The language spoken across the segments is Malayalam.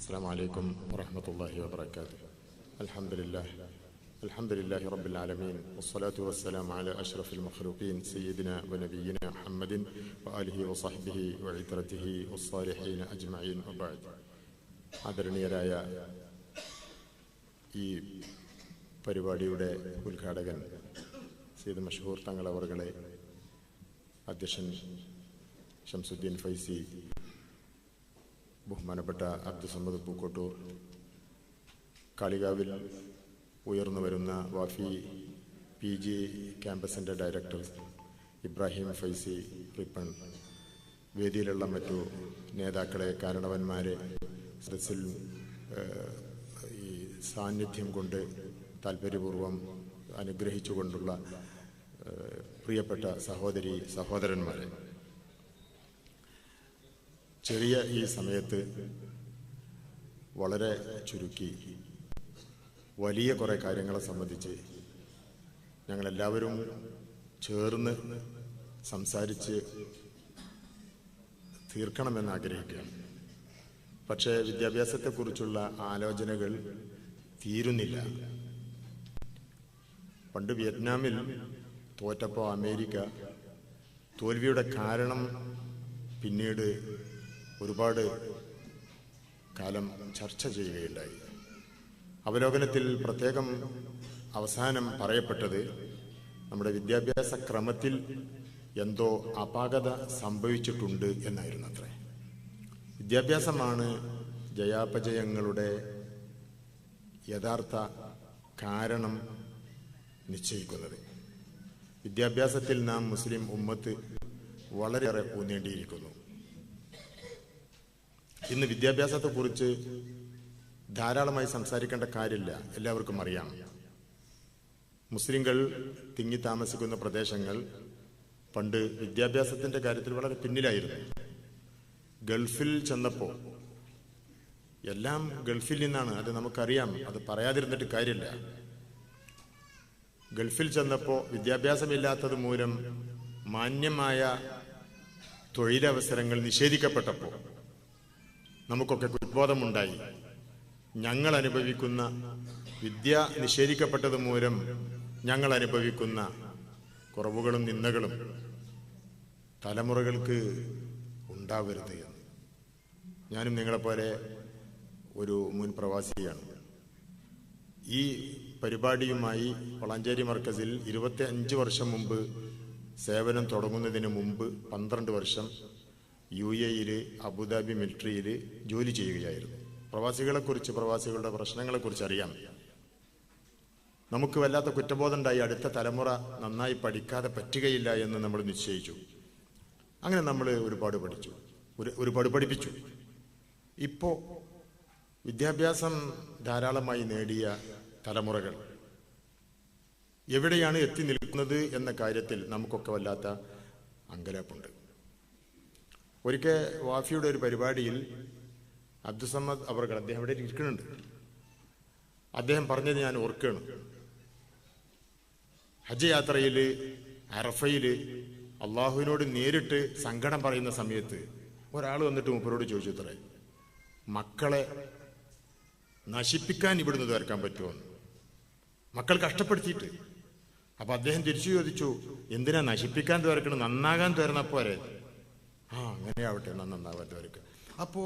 السلام عليكم ورحمة الله وبركاته. الحمد لله رب العالمين، والصلاة والسلام على أشرف المخلوقين سيدنا ونبينا محمد وآله وصحبه وعترته والصالحين أجمعين وبعد. ആദരണീയരായ ഈ പരിപാടിയുടെ ഉദ്ഘാടകൻ സയ്യിദ് മഷ്ഹൂർ തങ്ങൾ അവർകളെ, അധ്യക്ഷൻ ഷംസുദ്ദീൻ ഫൈസി, ബഹുമാനപ്പെട്ട അബ്ദുസമ്മദ് പൂക്കോട്ടൂർ, കാളികാവിൽ ഉയർന്നു വരുന്ന വാഫി PG ക്യാമ്പസിൻ്റെ ഡയറക്ടർ ഇബ്രാഹിം ഫൈസി റിപ്പൺ, വേദിയിലുള്ള മറ്റു നേതാക്കളെ, കാരണവന്മാരെ, സദസ്സിൽ ഈ സാന്നിധ്യം കൊണ്ട് താല്പര്യപൂർവം അനുഗ്രഹിച്ചുകൊണ്ടുള്ള പ്രിയപ്പെട്ട സഹോദരി സഹോദരന്മാരെ, ചെറിയ ഈ സമയത്ത് വളരെ ചുരുക്കി വലിയ കുറേ കാര്യങ്ങളെ സംബന്ധിച്ച് ഞങ്ങളെല്ലാവരും ചേർന്ന് സംസാരിച്ച് തീർക്കണമെന്ന് ആഗ്രഹിക്കുകയാണ്. പക്ഷേ വിദ്യാഭ്യാസത്തെക്കുറിച്ചുള്ള ആലോചനകൾ തീരുന്നില്ല. പണ്ട് വിയറ്റ്നാമിൽ തോറ്റപ്പോൾ അമേരിക്ക തോൽവിയുടെ കാരണം പിന്നീട് ഒരുപാട് കാലം ചർച്ച ചെയ്യുകയുണ്ടായി. അവലോകനത്തിൽ പ്രത്യേകം അവസാനം പറയപ്പെട്ടത് നമ്മുടെ വിദ്യാഭ്യാസ ക്രമത്തിൽ എന്തോ അപാകത സംഭവിച്ചിട്ടുണ്ട് എന്നായിരുന്നു അത്രേ. വിദ്യാഭ്യാസമാണ് ജയാപജയങ്ങളുടെ യഥാർത്ഥ കാരണം നിശ്ചയിക്കുന്നത്. വിദ്യാഭ്യാസത്തിൽ നാം മുസ്ലിം ഉമ്മത്ത് വളരെയേറെ ഊന്നേണ്ടിയിരിക്കുന്നു. ഇന്ന് വിദ്യാഭ്യാസത്തെക്കുറിച്ച് ധാരാളമായി സംസാരിക്കേണ്ട കാര്യമില്ല, എല്ലാവർക്കും അറിയാം. മുസ്ലിങ്ങൾ തിങ്ങി താമസിക്കുന്ന പ്രദേശങ്ങൾ പണ്ട് വിദ്യാഭ്യാസത്തിന്റെ കാര്യത്തിൽ വളരെ പിന്നിലായിരുന്നു. ഗൾഫിൽ ചെന്നപ്പോൾ എല്ലാം ഗൾഫിൽ നിന്നാണ്, അത് നമുക്കറിയാം, അത് പറയാതിരുന്നിട്ട് കാര്യമില്ല. ഗൾഫിൽ ചെന്നപ്പോൾ വിദ്യാഭ്യാസമില്ലാത്തത് മൂലം മാന്യമായ തൊഴിലവസരങ്ങൾ നിഷേധിക്കപ്പെട്ടപ്പോൾ നമുക്കൊക്കെ കുറ്റബോധമുണ്ടായി. ഞങ്ങൾ അനുഭവിക്കുന്ന വിദ്യ നിഷേധിക്കപ്പെട്ടത് മൂലം ഞങ്ങൾ അനുഭവിക്കുന്ന കുറവുകളും നിന്ദകളും തലമുറകൾക്ക് ഉണ്ടാവരുത് എന്ന്. ഞാനും നിങ്ങളെപ്പോലെ ഒരു മുൻ പ്രവാസിയാണ്. ഈ പരിപാടിയുമായി വളാഞ്ചേരി മർക്കസിൽ 25 വർഷം മുമ്പ് സേവനം തുടങ്ങുന്നതിന് മുമ്പ് 12 വർഷം UAE അബുദാബി മിലിറ്ററിയിൽ ജോലി ചെയ്യുകയായിരുന്നു. പ്രവാസികളെക്കുറിച്ച്, പ്രവാസികളുടെ പ്രശ്നങ്ങളെക്കുറിച്ച് അറിയാം. നമുക്ക് വല്ലാത്ത കുറ്റബോധം ഉണ്ടായി. അടുത്ത തലമുറ നന്നായി പഠിക്കാതെ പറ്റുകയില്ല എന്ന് നമ്മൾ നിശ്ചയിച്ചു. അങ്ങനെ നമ്മൾ ഒരുപാട് പഠിപ്പിച്ചു. ഇപ്പോൾ വിദ്യാഭ്യാസം ധാരാളമായി നേടിയ തലമുറകൾ എവിടെയാണ് എത്തി നിൽക്കുന്നത് എന്ന കാര്യത്തിൽ നമുക്കൊക്കെ വല്ലാത്ത അങ്കലാപ്പുണ്ട്. ഒരിക്കൽ വാഫിയുടെ ഒരു പരിപാടിയിൽ അബ്ദുസമ്മദ് അവർകൾ, അദ്ദേഹം ഇവിടെ ഇരിക്കുന്നുണ്ട്, അദ്ദേഹം പറഞ്ഞത് ഞാൻ ഓർക്കുകയാണ്. ഹജ്ജ് യാത്രയിൽ അറഫയിൽ അള്ളാഹുവിനോട് നേരിട്ട് സങ്കടം പറയുന്ന സമയത്ത് ഒരാൾ വന്നിട്ട് മൂപ്പരോട് ചോദിച്ചു, ഇത്രേ മക്കളെ നശിപ്പിക്കാൻ ഇവിടുന്ന് തീർക്കാൻ പറ്റുമോ, മക്കൾ കഷ്ടപ്പെടുത്തിയിട്ട്. അപ്പൊ അദ്ദേഹം തിരിച്ചു ചോദിച്ചു, എന്തിനാ നശിപ്പിക്കാൻ തീർക്കണം, നന്നാകാൻ തീർന്നപ്പോരെ. അങ്ങനെയാവട്ടെ, നന്നാവാൻ തീർക്കുക. അപ്പോ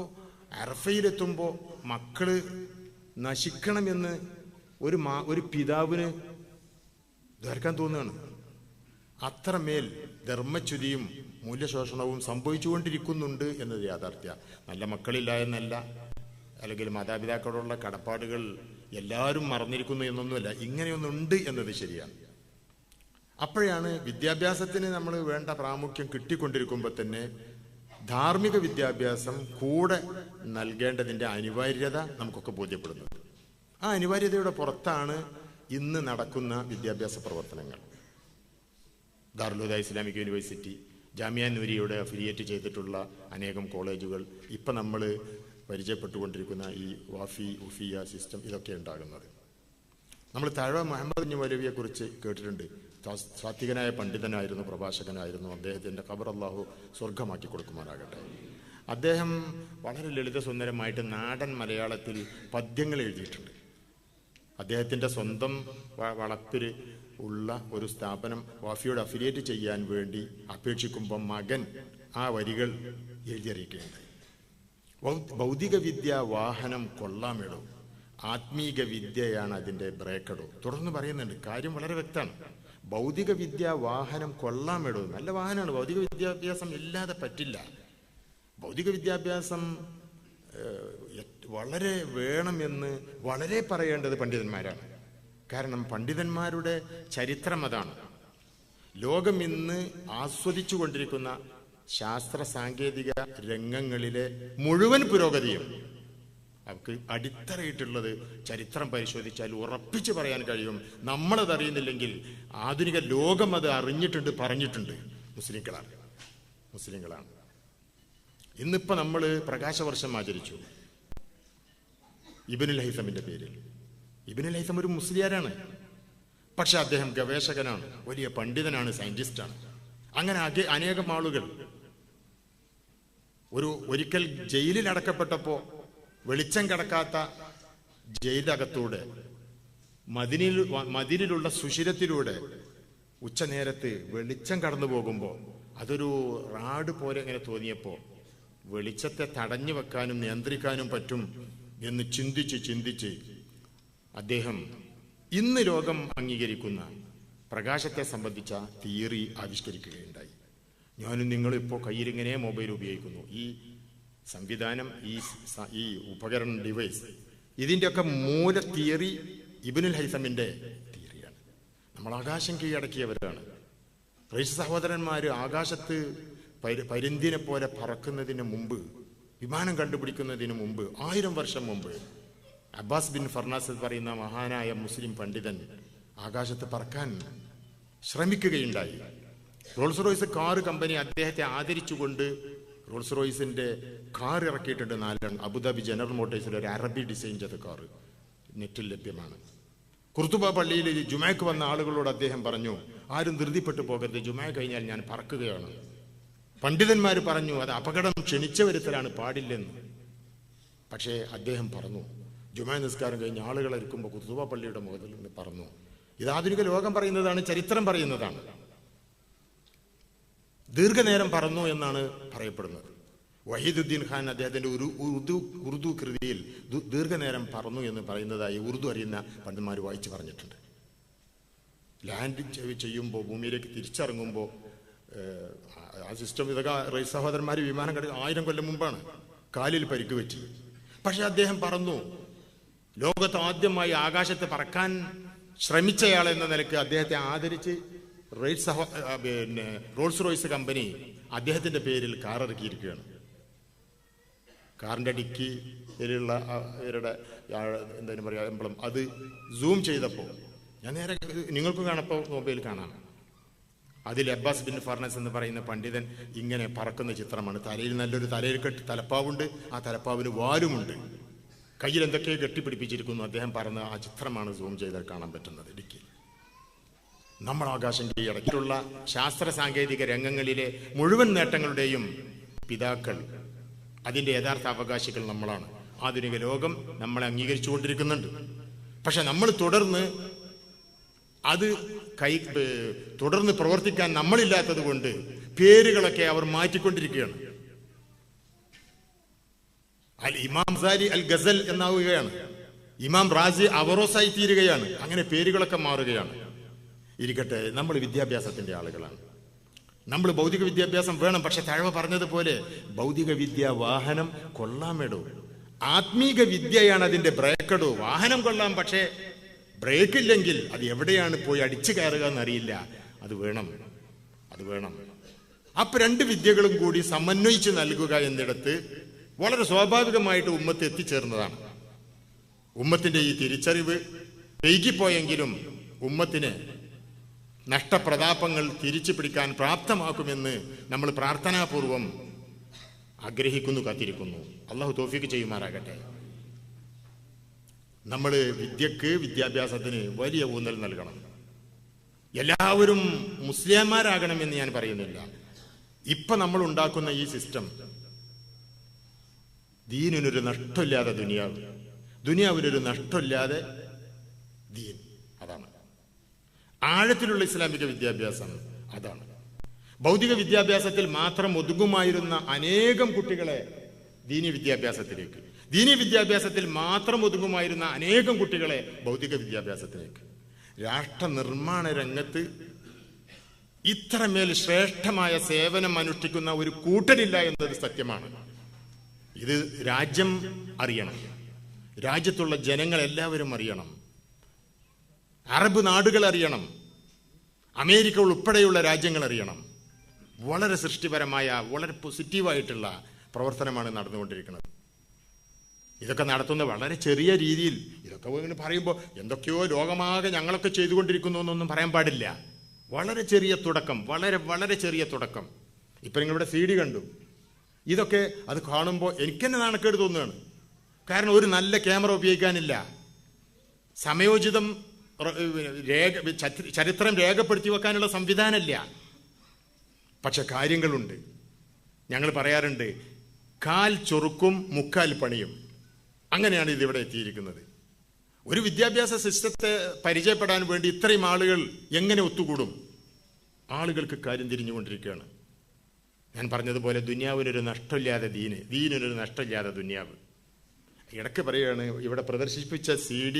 അറഫയിലെത്തുമ്പോൾ മക്കള് നശിക്കണമെന്ന് ഒരു പിതാവിന് ധരിക്കാൻ തോന്നുകയാണ്. അത്രമേൽ ധർമ്മച്യുതിയും മൂല്യശോഷണവും സംഭവിച്ചുകൊണ്ടിരിക്കുന്നുണ്ട് എന്നത് യാഥാർത്ഥ്യ. നല്ല മക്കളില്ല എന്നല്ല, അല്ലെങ്കിൽ മാതാപിതാക്കളോടുള്ള കടപ്പാടുകൾ എല്ലാവരും മറന്നിരിക്കുന്നു എന്നൊന്നുമല്ല, ഇങ്ങനെയൊന്നുണ്ട് എന്നത് ശരിയാണ്. അപ്പോഴാണ് വിദ്യാഭ്യാസത്തിന് നമ്മൾ വേണ്ട പ്രാമുഖ്യം കിട്ടിക്കൊണ്ടിരിക്കുമ്പോൾ തന്നെ ധാർമ്മിക വിദ്യാഭ്യാസം കൂടെ നൽകേണ്ടതിൻ്റെ അനിവാര്യത നമുക്കൊക്കെ ബോധ്യപ്പെടുന്നത്. ആ അനിവാര്യതയുടെ പുറത്താണ് ഇന്ന് നടക്കുന്ന വിദ്യാഭ്യാസ പ്രവർത്തനങ്ങൾ. ദാറുൽ ഹുദ ഇസ്ലാമിക് യൂണിവേഴ്സിറ്റി, ജാമിയ നൂരിയയുടെ അഫിലിയേറ്റ് ചെയ്തിട്ടുള്ള അനേകം കോളേജുകൾ, ഇപ്പം നമ്മൾ പരിചയപ്പെട്ടുകൊണ്ടിരിക്കുന്ന ഈ വാഫി ഉഫിയ സിസ്റ്റം, ഇതൊക്കെ ഉണ്ടാകുന്നത്. നമ്മൾ താഴെ മുഹമ്മദ് കുഞ്ഞ് മൗലവിയെക്കുറിച്ച് കേട്ടിട്ടുണ്ട്. സാത്വികനായ പണ്ഡിതനായിരുന്നു, പ്രഭാഷകനായിരുന്നു. അദ്ദേഹത്തിൻ്റെ ഖബർ അല്ലാഹു സ്വർഗമാക്കി കൊടുക്കുമാറാകട്ടെ. അദ്ദേഹം വളരെ ലളിതസുന്ദരമായിട്ട് നാടൻ മലയാളത്തിൽ പദ്യങ്ങൾ എഴുതിയിട്ടുണ്ട്. അദ്ദേഹത്തിൻ്റെ സ്വന്തം വളപ്പിൽ ഉള്ള ഒരു സ്ഥാപനം വാഫിയോട് അഫിലിയേറ്റ് ചെയ്യാൻ വേണ്ടി അപേക്ഷിക്കുമ്പോൾ മകൻ ആ വരികൾ എഴുതിയറിയിക്കുകയുണ്ട്. ഭൗതിക വിദ്യ വാഹനം കൊള്ളാമിടും, ആത്മീക വിദ്യയാണ് അതിൻ്റെ ബ്രേക്കടോ. തുടർന്ന് പറയുന്നുണ്ട്, കാര്യം വളരെ വ്യക്തമാണ്. ഭൗതിക വിദ്യ വാഹനം കൊള്ളാമിടും, നല്ല വാഹനമാണ്. ഭൗതിക വിദ്യാഭ്യാസം ഇല്ലാതെ പറ്റില്ല. ഭൗതിക വിദ്യാഭ്യാസം വളരെ വേണമെന്ന് വളരെ പറയേണ്ടത് പണ്ഡിതന്മാരാണ്. കാരണം പണ്ഡിതന്മാരുടെ ചരിത്രം അതാണ്. ലോകം ഇന്ന് ആസ്വദിച്ചു കൊണ്ടിരിക്കുന്ന ശാസ്ത്ര സാങ്കേതിക രംഗങ്ങളിലെ മുഴുവൻ പുരോഗതിയും അവർക്ക് അടിത്തറയിട്ടുള്ളത് ചരിത്രം പരിശോധിച്ചാൽ ഉറപ്പിച്ചു പറയാൻ കഴിയും. നമ്മളത് അറിയുന്നില്ലെങ്കിൽ ആധുനിക ലോകം അത് അറിഞ്ഞിട്ടുണ്ട്, പറഞ്ഞിട്ടുണ്ട്. മുസ്ലിങ്ങളാണ്. ഇന്നിപ്പോൾ നമ്മൾ പ്രകാശവർഷം ആചരിച്ചു ഇബ്നുൽ ഹൈസമിന്റെ പേരിൽ. ഇബ്നുൽ ഹൈസം ഒരു മുസ്ലിയാരാണ്, പക്ഷെ അദ്ദേഹം ഗവേഷകനാണ്, വലിയ പണ്ഡിതനാണ്, സയന്റിസ്റ്റാണ്. അങ്ങനെ അനേകം ആളുകൾ ഒരിക്കൽ ജയിലിൽ അടക്കപ്പെട്ടപ്പോൾ വെളിച്ചം കിടക്കാത്ത ജയിലകത്തൂടെ മതിലിലുള്ള സുഷിരത്തിലൂടെ ഉച്ചനേരത്ത് വെളിച്ചം കടന്നു പോകുമ്പോൾ അതൊരു റാഡ് പോലെ ഇങ്ങനെ തോന്നിയപ്പോൾ വെളിച്ചത്തെ തടഞ്ഞു വെക്കാനും നിയന്ത്രിക്കാനും പറ്റും എന്ന് ചിന്തിച്ച് അദ്ദേഹം ഇന്ന് ലോകം അംഗീകരിക്കുന്ന പ്രകാശത്തെ സംബന്ധിച്ച തിയറി ആവിഷ്കരിക്കുകയുണ്ടായി. ഞാനും നിങ്ങളും ഇപ്പോൾ കയ്യിലിങ്ങനെ മൊബൈൽ ഉപയോഗിക്കുന്നു. ഈ സംവിധാനം, ഈ ഉപകരണം, ഡിവൈസ്, ഇതിൻ്റെയൊക്കെ മൂല തിയറി ഇബ്നുൽ ഹൈസമിൻ്റെ തിയറിയാണ്. നമ്മൾ ആകാശം കീഴടക്കിയവരാണ്. റൈസ് സഹോദരന്മാർ ആകാശത്ത് പരിന്തിനെ പോലെ പറക്കുന്നതിന് മുമ്പ്, വിമാനം കണ്ടുപിടിക്കുന്നതിന് മുമ്പ്, 1000 വർഷം മുമ്പ് അബ്ബാസ് ബിൻ ഫർനാസ് പറയുന്ന മഹാനായ മുസ്ലിം പണ്ഡിതൻ ആകാശത്ത് പറക്കാൻ ശ്രമിക്കുകയുണ്ടായി. റോൾസ് റോയ്സ് കാർ കമ്പനി അദ്ദേഹത്തെ ആദരിച്ചുകൊണ്ട് റോൾസ് റോയ്സിന്റെ കാർ ഇറക്കിയിട്ടുണ്ട് 4 അബുദാബി ജനറൽ മോട്ടോഴ്സിൽ ഒരു അറബി ഡിസൈൻ ചെയ്ത കാർ നെറ്റിൽ ലഭ്യമാണ്. കുർത്തുബ പള്ളിയിൽ ജുമയ്ക്ക് വന്ന ആളുകളോട് അദ്ദേഹം പറഞ്ഞു, ആരും ധൃതിപ്പെട്ടു പോകരുത്, ജുമ കഴിഞ്ഞാൽ ഞാൻ പറക്കുകയാണ്. പണ്ഡിതന്മാർ പറഞ്ഞു അത് അപകടം ക്ഷണിച്ച വരുത്തലാണ്, പാടില്ലെന്ന്. പക്ഷേ അദ്ദേഹം പറഞ്ഞു, ജുമാ നിസ്കാരം കഴിഞ്ഞ് ആളുകൾ ഇരിക്കുമ്പോൾ കുർത്തുബ പള്ളിയുടെ മുഖത്തിൽ നിന്ന് പറഞ്ഞു. ഇത് ആധുനിക ലോകം പറയുന്നതാണ്, ചരിത്രം പറയുന്നതാണ്. ദീർഘനേരം പറന്നു എന്നാണ് പറയപ്പെടുന്നത്. വഹീദുദ്ദീൻ ഖാൻ അദ്ദേഹത്തിന്റെ ഒരു ഉറുദു കൃതിയിൽ ദീർഘനേരം പറന്നു എന്ന് പറയുന്നതായി ഉറുദു അറിയുന്ന പണ്ഡിതന്മാർ വായിച്ചു പറഞ്ഞിട്ടുണ്ട്. ലാൻഡ് ചെയ്യുമ്പോൾ, ഭൂമിയിലേക്ക് തിരിച്ചിറങ്ങുമ്പോൾ ആ സിസ്റ്റം, ഇതൊക്കെ റൈസ് സഹോദരന്മാർ വിമാനം കട 1000 കൊല്ലം മുമ്പാണ്. കാലിൽ പരിക്ക് പറ്റി, പക്ഷെ അദ്ദേഹം പറന്നു. ലോകത്ത് ആദ്യമായി ആകാശത്ത് പറക്കാൻ ശ്രമിച്ചയാൾ എന്ന നിലക്ക് അദ്ദേഹത്തെ ആദരിച്ച് റോൾസ് റോയ്സ് കമ്പനി അദ്ദേഹത്തിന്റെ പേരിൽ കാർ ഇറക്കിയിരിക്കുകയാണ്. കാറിന്റെ ഡിക്കിയിലുള്ള ഇവരുടെ എന്തായാലും പറയാ എംബ്ലം അത് സൂം ചെയ്തപ്പോൾ ഞാൻ നേരെ നിങ്ങൾക്ക് കാണപ്പോൾ മൊബൈൽ കാണാം. അതിൽ അബ്ബാസ് ബിൻ ഫർനാസ് എന്ന് പറയുന്ന പണ്ഡിതൻ ഇങ്ങനെ പറക്കുന്ന ചിത്രമാണ്. തലയിൽ നല്ലൊരു തലയിൽ കെട്ടി തലപ്പാവുണ്ട്, ആ തലപ്പാവിന് വാലുമുണ്ട്, കയ്യിൽ എന്തൊക്കെയോ കെട്ടിപ്പിടിപ്പിച്ചിരിക്കുന്നു. അദ്ദേഹം പറഞ്ഞ ആ ചിത്രമാണ് സൂം ചെയ്താൽ കാണാൻ പറ്റുന്നത്. ഇടുക്കി നമ്മൾ ആകാശം കീഴടക്കിയിട്ടുള്ള ശാസ്ത്ര സാങ്കേതിക രംഗങ്ങളിലെ മുഴുവൻ നേട്ടങ്ങളുടെയും പിതാക്കൾ, അതിൻ്റെ യഥാർത്ഥ അവകാശികൾ നമ്മളാണ്. ആധുനിക ലോകം നമ്മളെ അംഗീകരിച്ചുകൊണ്ടിരിക്കുന്നുണ്ട്. പക്ഷെ നമ്മൾ തുടർന്ന് പ്രവർത്തിക്കാൻ നമ്മളില്ലാത്തത് കൊണ്ട് പേരുകളൊക്കെ അവർ മാറ്റിക്കൊണ്ടിരിക്കുകയാണ്. ഇമാം സാലി അൽ ഗസൽ എന്നാവുകയാണ്, ഇമാം റാസി അവറോസായി തീരുകയാണ്. അങ്ങനെ പേരുകളൊക്കെ മാറുകയാണ്. ഇരിക്കട്ടെ, നമ്മൾ വിദ്യാഭ്യാസത്തിന്റെ ആളുകളാണ്. നമ്മൾ ഭൗതിക വിദ്യാഭ്യാസം വേണം. പക്ഷെ തഴവ പറഞ്ഞതുപോലെ ഭൗതിക വിദ്യ വാഹനം കൊള്ളാമെടോ, ആത്മീക വിദ്യയാണ് അതിന്റെ ബ്രേക്കടോ. വാഹനം കൊള്ളാം, പക്ഷേ ബ്രേക്കില്ലെങ്കിൽ അത് എവിടെയാണ് പോയി അടിച്ചു കയറുക എന്നറിയില്ല. അത് വേണം. അപ്പൊ 2 വിദ്യകളും കൂടി സമന്വയിച്ച് നൽകുക എന്നിടത്ത് വളരെ സ്വാഭാവികമായിട്ട് ഉമ്മത്ത് എത്തിച്ചേർന്നതാണ്. ഉമ്മത്തിന്റെ ഈ തിരിച്ചറിവ് വൈകിപ്പോയെങ്കിലും ഉമ്മത്തിന് നഷ്ടപ്രതാപങ്ങൾ തിരിച്ചു പിടിക്കാൻ പ്രാപ്തമാക്കുമെന്ന് നമ്മൾ പ്രാർത്ഥനാപൂർവം ആഗ്രഹിക്കുന്നു, കാത്തിരിക്കുന്നു. അള്ളാഹു തൗഫീഖ് ചെയ്യുമാറാകട്ടെ. നമ്മൾ വിദ്യാഭ്യാസത്തിന് വലിയ ഊന്നൽ നൽകണം. എല്ലാവരും മുസ്ലിംമാരാകണമെന്ന് ഞാൻ പറയുന്നില്ല. ഇപ്പൊ നമ്മൾ ഉണ്ടാക്കുന്ന ഈ സിസ്റ്റം ദീനിനൊരു നഷ്ടമില്ലാതെ ദുനിയാവ്, ദുനിയാവിനൊരു നഷ്ടമില്ലാതെ ദീൻ. അതാണ് ആഴത്തിലുള്ള ഇസ്ലാമിക വിദ്യാഭ്യാസം. അതാണ് ഭൗതിക വിദ്യാഭ്യാസത്തിൽ മാത്രം ഒതുങ്ങുമായിരുന്ന അനേകം കുട്ടികളെ ദീനി വിദ്യാഭ്യാസത്തിലേക്ക്, ദീനി വിദ്യാഭ്യാസത്തിൽ മാത്രം ഒതുങ്ങുമായിരുന്ന അനേകം കുട്ടികളെ ഭൗതിക വിദ്യാഭ്യാസത്തിലേക്ക്. രാഷ്ട്ര നിർമ്മാണ രംഗത്ത് ഇത്രമേൽ ശ്രേഷ്ഠമായ സേവനം അനുഷ്ഠിക്കുന്ന ഒരു കൂട്ടരില്ല എന്നത് സത്യമാണ്. ഇത് രാജ്യം അറിയണം, രാജ്യത്തുള്ള ജനങ്ങൾ എല്ലാവരും അറിയണം, അറബ് നാടുകൾ അറിയണം, അമേരിക്ക ഉൾപ്പെടെയുള്ള രാജ്യങ്ങൾ അറിയണം. വളരെ സൃഷ്ടിപരമായ, വളരെ പോസിറ്റീവായിട്ടുള്ള പ്രവർത്തനമാണ് നടന്നുകൊണ്ടിരിക്കുന്നത്. ഇതൊക്കെ നടത്തുന്ന വളരെ ചെറിയ രീതിയിൽ. ഇതൊക്കെ ഇങ്ങനെ പറയുമ്പോൾ എന്തൊക്കെയോ ലോകമാകെ ഞങ്ങളൊക്കെ ചെയ്തുകൊണ്ടിരിക്കുന്നു എന്നൊന്നും പറയാൻ പാടില്ല. വളരെ ചെറിയ തുടക്കം, വളരെ വളരെ ചെറിയ തുടക്കം. ഇപ്പം നിങ്ങളിവിടെ CD കണ്ടു. ഇതൊക്കെ അത് കാണുമ്പോൾ എനിക്ക് തന്നെ നാണക്കേട് തോന്നുകയാണ്. കാരണം ഒരു നല്ല ക്യാമറ ഉപയോഗിക്കാനില്ല, സമയോചിതം ചരിത്രം രേഖപ്പെടുത്തി വെക്കാനുള്ള സംവിധാനമില്ല. പക്ഷെ കാര്യങ്ങളുണ്ട്. ഞങ്ങൾ പറയാറുണ്ട്, കാൽ ചൊറുക്കും മുക്കാൽ പണിയും. അങ്ങനെയാണ് ഇതിവിടെ എത്തിയിരിക്കുന്നത്. ഒരു വിദ്യാഭ്യാസ സിസ്റ്റത്തെ പരിചയപ്പെടാൻ വേണ്ടി ഇത്രയും ആളുകൾ എങ്ങനെ ഒത്തുകൂടും? ആളുകൾക്ക് കാര്യം തിരിഞ്ഞുകൊണ്ടിരിക്കുകയാണ്. ഞാൻ പറഞ്ഞതുപോലെ ദുനിയാവിനൊരു നഷ്ടമില്ലാതെ ദീന്, ദീനിനൊരു നഷ്ടമില്ലാതെ ദുനിയാവ്. ഇടയ്ക്ക് പറയുകയാണ്, ഇവിടെ പ്രദർശിപ്പിച്ച CD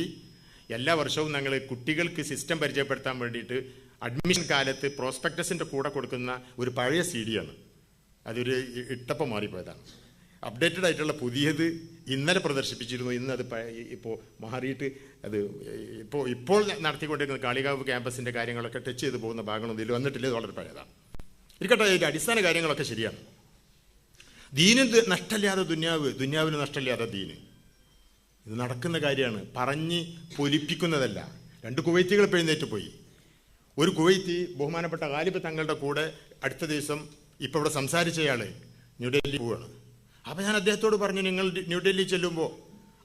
എല്ലാ വർഷവും ഞങ്ങൾ കുട്ടികൾക്ക് സിസ്റ്റം പരിചയപ്പെടുത്താൻ വേണ്ടിയിട്ട് അഡ്മിഷൻ കാലത്ത് പ്രോസ്പെക്ടസിൻ്റെ കൂടെ കൊടുക്കുന്ന ഒരു പഴയ CD ആണ്. അതൊരു ഇട്ടപ്പം മാറിപ്പോയതാണ്. അപ്ഡേറ്റഡ് ആയിട്ടുള്ള പുതിയത് ഇന്നലെ പ്രദർശിപ്പിച്ചിരുന്നു. ഇന്ന് അത് ഇപ്പോൾ മാറിയിട്ട് അത് ഇപ്പോൾ നടത്തിക്കൊണ്ടിരിക്കുന്ന കാളികാവ് ക്യാമ്പസിൻ്റെ കാര്യങ്ങളൊക്കെ ടച്ച് ചെയ്ത് പോകുന്ന ഭാഗങ്ങളൊന്നും ഇതിൽ വന്നിട്ടില്ല. ഇത് വളരെ പഴയതാണ്. ഇരിക്കട്ടെ, ഇതിൻ്റെ അടിസ്ഥാന കാര്യങ്ങളൊക്കെ ശരിയാണ്. ദീനിന് നഷ്ടമില്ലാതെ ദുനിയാവ്, ദുനിയാവിന് നഷ്ടമില്ലാതെ ദീന്. ഇത് നടക്കുന്ന കാര്യമാണ്, പറഞ്ഞ് പൊലിപ്പിക്കുന്നതല്ല. 2 കുവൈത്തികൾ എഴുന്നേറ്റ് പോയി. ഒരു കുവൈത്തി ബഹുമാനപ്പെട്ട ഗാലിബ് തങ്ങളുടെ കൂടെ അടുത്ത ദിവസം ഇപ്പോൾ ഇവിടെ സംസാരിച്ചയാൾ ന്യൂഡൽഹി പോവുകയാണ്. അപ്പോൾ ഞാൻ അദ്ദേഹത്തോട് പറഞ്ഞു, നിങ്ങൾ ന്യൂഡൽഹി ചെല്ലുമ്പോൾ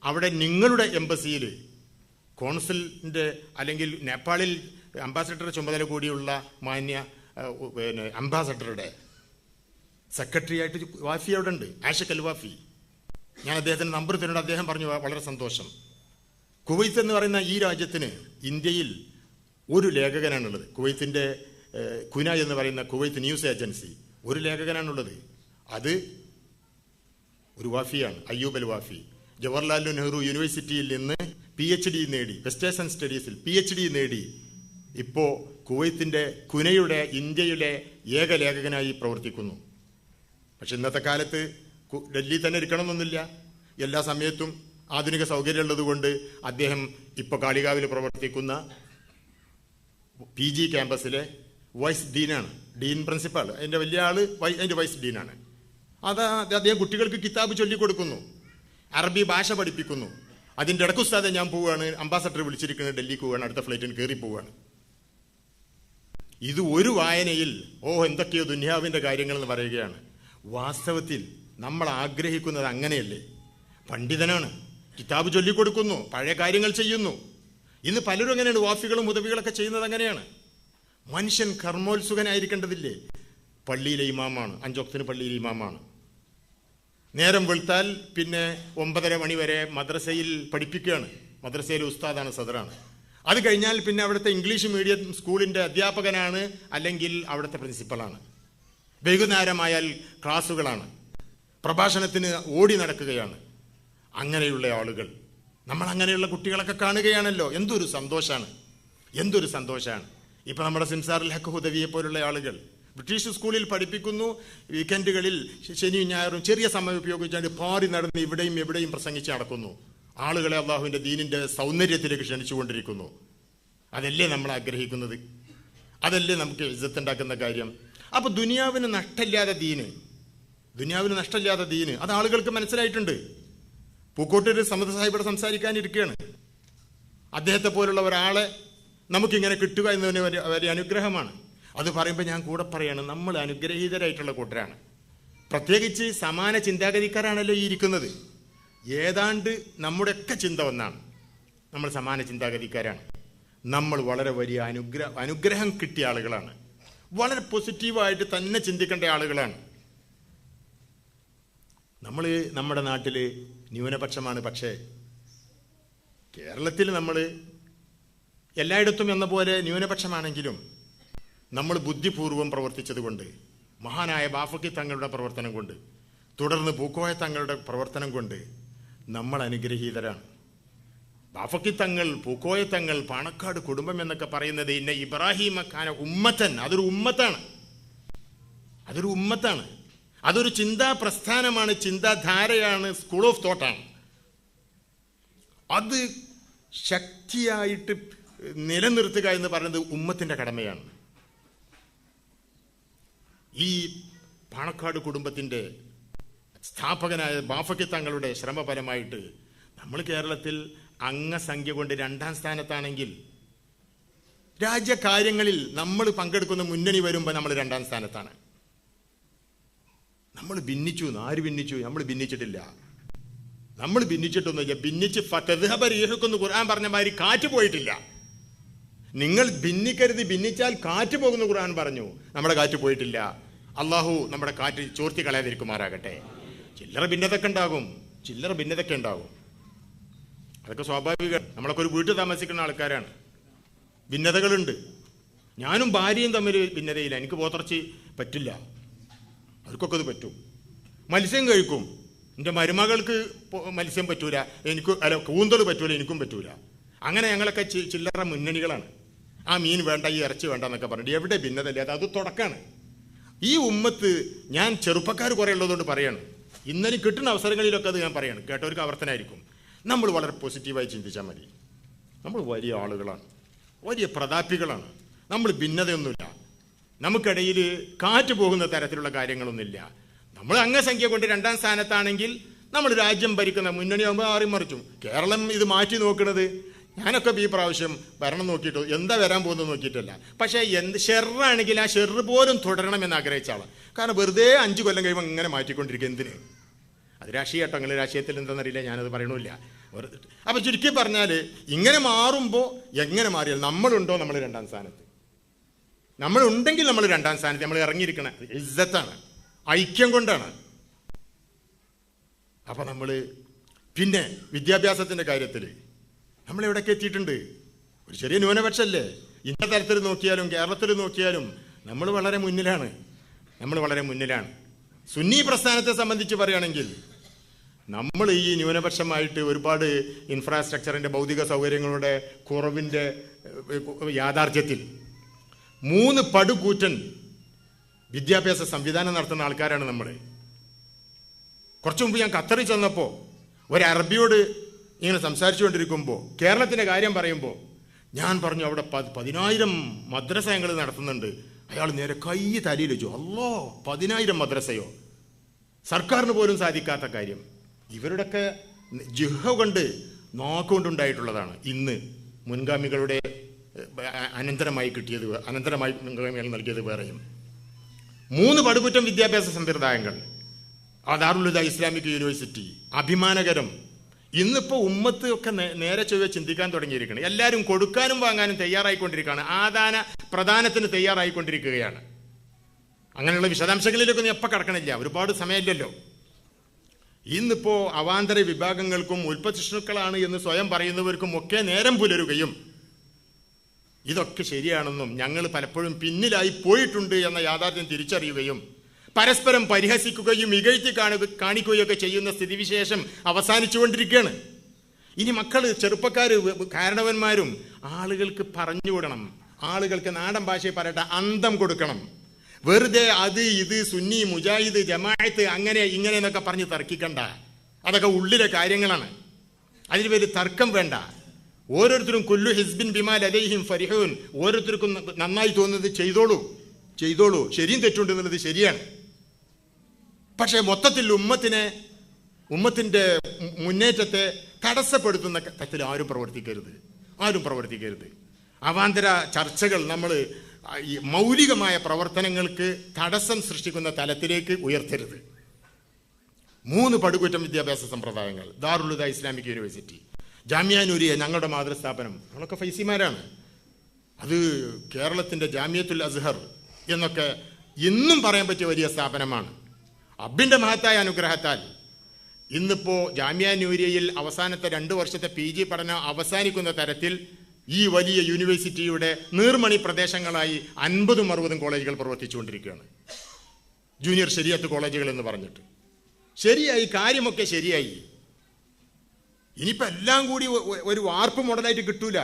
അവിടെ നിങ്ങളുടെ എംബസിയിൽ കോൺസുലിൻ്റെ അല്ലെങ്കിൽ നേപ്പാളിൽ അംബാസഡർ ചുമതല കൂടിയുള്ള മാന്യ അംബാസഡറുടെ സെക്രട്ടറി ആയിട്ട് വാഫി അവിടെ ഉണ്ട്, ആഷിഖ് അൽ വാഫി. ഞാൻ അദ്ദേഹത്തിൻ്റെ നമ്പർ തരുന്നുണ്ട്. അദ്ദേഹം പറഞ്ഞു വളരെ സന്തോഷം. കുവൈത്ത് എന്ന് പറയുന്ന ഈ രാജ്യത്തിന് ഇന്ത്യയിൽ ഒരു ലേഖകനാണുള്ളത്. കുവൈത്തിൻ്റെ കുന എന്ന് പറയുന്ന കുവൈത്ത് ന്യൂസ് ഏജൻസി ഒരു ലേഖകനാണുള്ളത്. അത് ഒരു വാഫിയാണ്, അയ്യൂബ് അൽ വാഫി. ജവഹർലാൽ നെഹ്റു യൂണിവേഴ്സിറ്റിയിൽ നിന്ന് PhD നേടി, വെസ്റ്റ് ഏഷ്യൻ സ്റ്റഡീസിൽ PhD നേടി ഇപ്പോൾ കുവൈത്തിൻ്റെ കുനയുടെ ഇന്ത്യയിലെ ഏക ലേഖകനായി പ്രവർത്തിക്കുന്നു. പക്ഷെ ഇന്നത്തെ കാലത്ത് ഡൽഹി തന്നെ ഇരിക്കണമെന്നൊന്നുമില്ല. എല്ലാ സമയത്തും ആധുനിക സൗകര്യമുള്ളത് കൊണ്ട് അദ്ദേഹം ഇപ്പോൾ കാളികാവിൽ പ്രവർത്തിക്കുന്ന PG ക്യാമ്പസിലെ വൈസ് ഡീനാണ്, ഡീൻ പ്രിൻസിപ്പാൾ. അതിൻ്റെ വലിയ ആൾ അതിൻ്റെ വൈസ് ഡീനാണ്. അദ്ദേഹം കുട്ടികൾക്ക് കിതാബ് ചൊല്ലിക്കൊടുക്കുന്നു, അറബി ഭാഷ പഠിപ്പിക്കുന്നു. അതിൻ്റെ ഇടയ്ക്ക് ഉസ്താദെ ഞാൻ പോവുകയാണ്, അംബാസഡർ വിളിച്ചിരിക്കുന്നത്, ഡൽഹിക്ക് പോവുകയാണ്, അടുത്ത ഫ്ലൈറ്റിന് കയറി പോവുകയാണ്. ഇത് ഒരു വായനയിൽ എന്തൊക്കെയോ ദുനിയാവിൻ്റെ കാര്യങ്ങളെന്ന് പറയുകയാണ്. വാസ്തവത്തിൽ നമ്മൾ ആഗ്രഹിക്കുന്നത് അങ്ങനെയല്ലേ? പണ്ഡിതനാണ്, കിതാബ് ചൊല്ലിക്കൊടുക്കുന്നു, പഴയ കാര്യങ്ങൾ ചെയ്യുന്നു. ഇന്ന് പലരും അങ്ങനെയാണ്, വാഫികളും ഉദവികളൊക്കെ ചെയ്യുന്നത് അങ്ങനെയാണ്. മനുഷ്യൻ കർമ്മോത്സുകനായിരിക്കേണ്ടതില്ലേ? പള്ളിയിലെ ഇമാമാണ്, 5 വക്തിന് പള്ളിയിലെ ഇമാമാണ്. നേരം വെളുത്താൽ പിന്നെ 9:30 മണി വരെ മദ്രസയിൽ പഠിപ്പിക്കുകയാണ്. മദ്രസയിലെ ഉസ്താദാണ്, സദറാണ്. അത് കഴിഞ്ഞാൽ പിന്നെ അവിടുത്തെ ഇംഗ്ലീഷ് മീഡിയം സ്കൂളിൻ്റെ അധ്യാപകനാണ്, അല്ലെങ്കിൽ അവിടുത്തെ പ്രിൻസിപ്പളാണ്. വൈകുന്നേരമായാൽ ക്ലാസ്സുകളാണ്, പ്രഭാഷണത്തിന് ഓടി നടക്കുകയാണ്. അങ്ങനെയുള്ള ആളുകൾ, നമ്മൾ അങ്ങനെയുള്ള കുട്ടികളൊക്കെ കാണുകയാണല്ലോ. എന്തൊരു സന്തോഷമാണ്, എന്തൊരു സന്തോഷമാണ്. ഇപ്പം നമ്മുടെ സിംസാറുൽ ഹക്ക് ഹുദവിയെ പോലുള്ള ആളുകൾ ബ്രിട്ടീഷ് സ്കൂളിൽ പഠിപ്പിക്കുന്നു. വീക്കെൻഡുകളിൽ ശനിയും ഞായറും ചെറിയ സമയം ഉപയോഗിച്ചാൽ പാറി നടന്ന് ഇവിടെയും എവിടെയും പ്രസംഗിച്ച് നടക്കുന്നു. ആളുകളെ അള്ളാഹുവിൻ്റെ ദീനിൻ്റെ സൗന്ദര്യത്തിലേക്ക് ക്ഷണിച്ചുകൊണ്ടിരിക്കുന്നു. അതല്ലേ നമ്മൾ ആഗ്രഹിക്കുന്നത്? അതല്ലേ നമുക്ക് ഇസ്സത്തുണ്ടാക്കുന്ന കാര്യം? അപ്പോൾ ദുനിയാവിന് നഷ്ടമില്ലാതെ ദീന്, ദുനിയാവിന് നഷ്ടമില്ലാതെ ദീന്, അത് ആളുകൾക്ക് മനസ്സിലായിട്ടുണ്ട്. പൂക്കോട്ടൂർ സമദ് സാഹിബിടെ സംസാരിക്കാനിരിക്കുകയാണ്. അദ്ദേഹത്തെ പോലുള്ള ഒരാളെ നമുക്കിങ്ങനെ കിട്ടുക എന്നതിന് വലിയ അനുഗ്രഹമാണ്. അത് പറയുമ്പോൾ ഞാൻ കൂടെ പറയാണ്, നമ്മൾ അനുഗ്രഹീതരായിട്ടുള്ള കൂട്ടരാണ്. പ്രത്യേകിച്ച് സമാന ചിന്താഗതിക്കാരാണല്ലോ ഈ ഇരിക്കുന്നത്. ഏതാണ്ട് നമ്മുടെയൊക്കെ ചിന്ത ഒന്നാണ്. നമ്മൾ സമാന ചിന്താഗതിക്കാരാണ്. നമ്മൾ വളരെ വലിയ അനുഗ്രഹം കിട്ടിയ ആളുകളാണ്. വളരെ പോസിറ്റീവായിട്ട് തന്നെ ചിന്തിക്കേണ്ട ആളുകളാണ്. നമ്മൾ നമ്മുടെ നാട്ടിൽ ന്യൂനപക്ഷമാണ്. പക്ഷേ കേരളത്തിൽ നമ്മൾ എല്ലായിടത്തും എന്ന പോലെ ന്യൂനപക്ഷമാണെങ്കിലും നമ്മൾ ബുദ്ധിപൂർവം പ്രവർത്തിച്ചത് കൊണ്ട്, മഹാനായ ബാഫക്കി തങ്ങളുടെ പ്രവർത്തനം കൊണ്ട്, തുടർന്ന് പൂക്കോയ തങ്ങളുടെ പ്രവർത്തനം കൊണ്ട് നമ്മൾ അനുഗ്രഹീതരാണ്. ബാഫക്കി തങ്ങൾ, പൂക്കോയ തങ്ങൾ, പാണക്കാട് കുടുംബം എന്നൊക്കെ പറയുന്നത് ഇന്ന ഇബ്രാഹിം ഖാന ഉമ്മത്തൻ, അതൊരു ഉമ്മത്താണ്. അതൊരു ചിന്താ പ്രസ്ഥാനമാണ്, ചിന്താധാരയാണ്, സ്കൂൾ ഓഫ് തോട്ടാണ്. അത് ശക്തിയായിട്ട് നിലനിർത്തുക എന്ന് പറയുന്നത് ഉമ്മത്തിന്റെ കടമയാണ്. ഈ പാണക്കാട് കുടുംബത്തിന്റെ സ്ഥാപകനായ ബാഫക്കി തങ്ങളുടെ ശ്രമഫലമായിട്ട് നമ്മൾ കേരളത്തിൽ അംഗസംഖ്യ കൊണ്ട് 2ാം സ്ഥാനത്താണെങ്കിൽ, രാജ്യകാര്യങ്ങളിൽ നമ്മൾ പങ്കെടുക്കുന്ന മുന്നണി വരുമ്പോൾ നമ്മൾ 2ാം സ്ഥാനത്താണ്. നമ്മൾ ഭിന്നിച്ചു. ആര് ഭിന്നിച്ചു? നമ്മൾ ഭിന്നിച്ചിട്ടില്ല. നമ്മൾ ഭിന്നിച്ചിട്ടൊന്നുമില്ല. ഭിന്നിച്ച് ഫതദ്ഹബരീഹുക്കെന്ന് ഖുർആൻ പറഞ്ഞ മാതിരി കാറ്റ് പോയിട്ടില്ല. നിങ്ങൾ ഭിന്നിക്കരുത്, ഭിന്നിച്ചാൽ കാറ്റ് പോകുന്ന ഖുർആൻ പറഞ്ഞു. നമ്മുടെ കാറ്റ് പോയിട്ടില്ല. അള്ളാഹു നമ്മുടെ കാറ്റ് ചോർത്തി കളയാതിരിക്കുമാറാകട്ടെ. ചില്ലറ ഭിന്നതൊക്കെ ഉണ്ടാകും. അതൊക്കെ സ്വാഭാവികം. നമ്മളൊക്കെ ഒരു വീട്ടിൽ താമസിക്കുന്ന ആൾക്കാരാണ്. ഭിന്നതകളുണ്ട്. ഞാനും ഭാര്യയും തമ്മിൽ ഭിന്നതയില്ല. എനിക്ക് പോത്തിറച്ചി പറ്റില്ല, അവർക്കൊക്കെ അത് പറ്റും. മത്സ്യം കഴിക്കും. എൻ്റെ മരുമകൾക്ക് മത്സ്യം പറ്റൂല, കൂന്തൽ പറ്റൂല, എനിക്കും പറ്റൂല. അങ്ങനെ ഞങ്ങളൊക്കെ ചില്ലറ മുന്നണികളാണ്. ആ മീൻ വേണ്ട, ഈ ഇറച്ചി വേണ്ട എന്നൊക്കെ പറഞ്ഞിട്ട് എവിടെ ഭിന്നതയില്ല. അത് തുടക്കാണ്. ഈ ഉമ്മത്ത് ഞാൻ ചെറുപ്പക്കാർ കുറേ ഉള്ളതുകൊണ്ട് പറയാണ്. ഇന്നലെ കിട്ടുന്ന അവസരങ്ങളിലൊക്കെ അത് ഞാൻ പറയാണ്. കേട്ടവർക്ക് ആവർത്തനമായിരിക്കും. നമ്മൾ വളരെ പോസിറ്റീവായി ചിന്തിച്ചാൽ മതി. നമ്മൾ വലിയ ആളുകളാണ്, വലിയ പ്രതാപികളാണ്. നമ്മൾ ഭിന്നതയൊന്നുമില്ല. നമുക്കിടയിൽ കാറ്റ് പോകുന്ന തരത്തിലുള്ള കാര്യങ്ങളൊന്നുമില്ല. നമ്മൾ അംഗസംഖ്യ കൊണ്ട് 2ാം സ്ഥാനത്താണെങ്കിൽ നമ്മൾ രാജ്യം ഭരിക്കുന്ന മുന്നണിയാകുമ്പോൾ ആറിമറിച്ചും. കേരളം ഇത് മാറ്റി നോക്കുന്നത്, ഞാനൊക്കെ ഈ പ്രാവശ്യം ഭരണം നോക്കിയിട്ട് എന്താ വരാൻ പോകുന്നത് നോക്കിയിട്ടല്ല. പക്ഷേ ഷെറാണെങ്കിൽ ആ ഷെറ് പോലും തുടരണമെന്ന് ആഗ്രഹിച്ച ആളാണ്. കാരണം വെറുതെ 5 കൊല്ലം കഴിയുമ്പോൾ ഇങ്ങനെ മാറ്റിക്കൊണ്ടിരിക്കുക എന്തിന്? അത് രാഷ്ട്രീയട്ടോ, അങ്ങനെ രാഷ്ട്രീയത്തിൽ എന്താണെന്നറിയില്ല, ഞാനത് പറയണില്ല. അപ്പം ചുരുക്കി പറഞ്ഞാൽ ഇങ്ങനെ മാറുമ്പോൾ എങ്ങനെ മാറിയാൽ നമ്മളുണ്ടോ നമ്മൾ 2ാം സ്ഥാനത്ത്? നമ്മളുണ്ടെങ്കിൽ നമ്മൾ 2ാം സ്ഥാനത്ത്. നമ്മൾ ഇറങ്ങിയിരിക്കണ ഇസ്സത്താണ്, ഐക്യം കൊണ്ടാണ്. അപ്പം നമ്മൾ പിന്നെ വിദ്യാഭ്യാസത്തിൻ്റെ കാര്യത്തിൽ നമ്മൾ എവിടെയൊക്കെ എത്തിയിട്ടുണ്ട്? ഒരു ചെറിയ ന്യൂനപക്ഷമല്ലേ? ഇന്ന തരത്തിൽ നോക്കിയാലും കേരളത്തിൽ നോക്കിയാലും നമ്മൾ വളരെ മുന്നിലാണ്. സുന്നി പ്രസ്ഥാനത്തെ സംബന്ധിച്ച് പറയുകയാണെങ്കിൽ നമ്മൾ ഈ ന്യൂനപക്ഷമായിട്ട് ഒരുപാട് ഇൻഫ്രാസ്ട്രക്ചറിൻ്റെ, ഭൗതിക സൗകര്യങ്ങളുടെ കുറവിൻ്റെ യാഥാർത്ഥ്യത്തിൽ 3 പടുകൂറ്റൻ വിദ്യാഭ്യാസ സംവിധാനം നടത്തുന്ന ആൾക്കാരാണ് നമ്മൾ. കുറച്ചു മുമ്പ് ഞാൻ ഖത്തറിൽ ചെന്നപ്പോൾ ഒരു അറബിയോട് ഇങ്ങനെ സംസാരിച്ചു കൊണ്ടിരിക്കുമ്പോൾ കേരളത്തിൻ്റെ കാര്യം പറയുമ്പോൾ ഞാൻ പറഞ്ഞു, അവിടെ 10,000 മദ്രസ ഞങ്ങൾ നടത്തുന്നുണ്ട്. അയാൾ നേരെ കൈ തലയിൽ വെച്ചു. അല്ലോ, 10,000 മദ്രസയോ? സർക്കാരിന് പോലും സാധിക്കാത്ത കാര്യം. ഇവരുടെയൊക്കെ ജിഹ കൊണ്ട് നോക്കൊണ്ടുണ്ടായിട്ടുള്ളതാണ്. ഇന്ന് മുൻഗാമികളുടെ അനന്തരമായി മുൻഗാമികൾ നൽകിയത് വേറെയും. 3 പടുകുറ്റം വിദ്യാഭ്യാസ സമ്പ്രദായങ്ങൾ. ദാറുൽ ഹുദ ഇസ്ലാമിക് യൂണിവേഴ്സിറ്റി അഭിമാനകരം. ഇന്നിപ്പോൾ ഉമ്മത്ത് ഒക്കെ നേരെ ചൊവ്വെ ചിന്തിക്കാൻ തുടങ്ങിയിരിക്കുകയാണ്. എല്ലാവരും കൊടുക്കാനും വാങ്ങാനും തയ്യാറായിക്കൊണ്ടിരിക്കുകയാണ്. ആദാന പ്രദാനത്തിന് തയ്യാറായിക്കൊണ്ടിരിക്കുകയാണ്. അങ്ങനെയുള്ള വിശദാംശങ്ങളിലൊക്കെ എപ്പോൾ കടക്കണില്ല, ഒരുപാട് സമയമില്ലല്ലോ. ഇന്നിപ്പോൾ അവാന്തര വിഭാഗങ്ങൾക്കും ഉൽപ്പതിഷ്ണുക്കളാണ് എന്ന് സ്വയം പറയുന്നവർക്കും ഒക്കെ നേരം പുലരുകയും ഇതൊക്കെ ശരിയാണെന്നും ഞങ്ങൾ പലപ്പോഴും പിന്നിലായി പോയിട്ടുണ്ട് എന്ന യാഥാർത്ഥ്യം തിരിച്ചറിയുകയും പരസ്പരം പരിഹസിക്കുകയും ഇകഴ്ത്തി കാണിക്കുകയൊക്കെ ചെയ്യുന്ന സ്ഥിതിവിശേഷം അവസാനിച്ചുകൊണ്ടിരിക്കുകയാണ്. ഇനി മക്കൾ, ചെറുപ്പക്കാർ, കാരണവന്മാരും ആളുകൾക്ക് പറഞ്ഞുവിടണം. ആളുകൾക്ക് നാടൻ ഭാഷയിൽ പറയട്ടെ, അന്തം കൊടുക്കണം. വെറുതെ അത് ഇത് സുന്നി, മുജാഹിദ്, ജമാഅത്ത് അങ്ങനെ ഇങ്ങനെ എന്നൊക്കെ പറഞ്ഞ് തർക്കിക്കണ്ട. അതൊക്കെ ഉള്ളിലെ കാര്യങ്ങളാണ്. അതിന് പേര് തർക്കം വേണ്ട. ഓരോരുത്തരും കുല്ലു ഹിസ്ബിൻ ബിമാ ലദൈഹിം ഫരിഹൂൻ. ഓരോരുത്തർക്കും നന്നായി തോന്നുന്നത് ചെയ്തോളൂ. ശരിയും തെറ്റുണ്ട് എന്നുള്ളത് ശരിയാണ്. പക്ഷേ മൊത്തത്തിൽ ഉമ്മത്തിന്റെ മുന്നേറ്റത്തെ തടസ്സപ്പെടുത്തുന്ന തരത്തിൽ ആരും പ്രവർത്തിക്കരുത്. അവാന്തര ചർച്ചകൾ നമ്മൾ ഈ മൗലികമായ പ്രവർത്തനങ്ങൾക്ക് തടസ്സം സൃഷ്ടിക്കുന്ന തലത്തിലേക്ക് ഉയർത്തരുത്. 3 പടുകൂറ്റം വിദ്യാഭ്യാസ സമ്പ്രദായങ്ങൾ. ദാറുൽ ഹുദ ഇസ്ലാമിക് യൂണിവേഴ്സിറ്റി, ജാമിയ നൂരിയ ഞങ്ങളുടെ മാതൃസ്ഥാപനം. നമ്മളൊക്കെ ഫൈസിമാരാണ്. അത് കേരളത്തിൻ്റെ ജാമിയത്തുൽ അസ്ഹർ എന്നൊക്കെ ഇന്നും പറയാൻ പറ്റിയ വലിയ സ്ഥാപനമാണ്. അബ്ബിൻ്റെ മഹത്തായ അനുഗ്രഹത്താൽ ഇന്നിപ്പോൾ ജാമിയ നൂരിയയിൽ അവസാനത്തെ 2 വർഷത്തെ PG പഠനം അവസാനിക്കുന്ന തരത്തിൽ ഈ വലിയ യൂണിവേഴ്സിറ്റിയുടെ നീർമണി പ്രദേശങ്ങളായി 50-60 കോളേജുകൾ പ്രവർത്തിച്ചുകൊണ്ടിരിക്കുകയാണ്. ജൂനിയർ ശരിയത്ത് കോളേജുകൾ എന്ന് പറഞ്ഞിട്ട് ശരിയായി, കാര്യമൊക്കെ ശരിയായി. ഇനിയിപ്പോൾ എല്ലാം കൂടി ഒരു വാർപ്പ് മോഡലായിട്ട് കിട്ടൂല.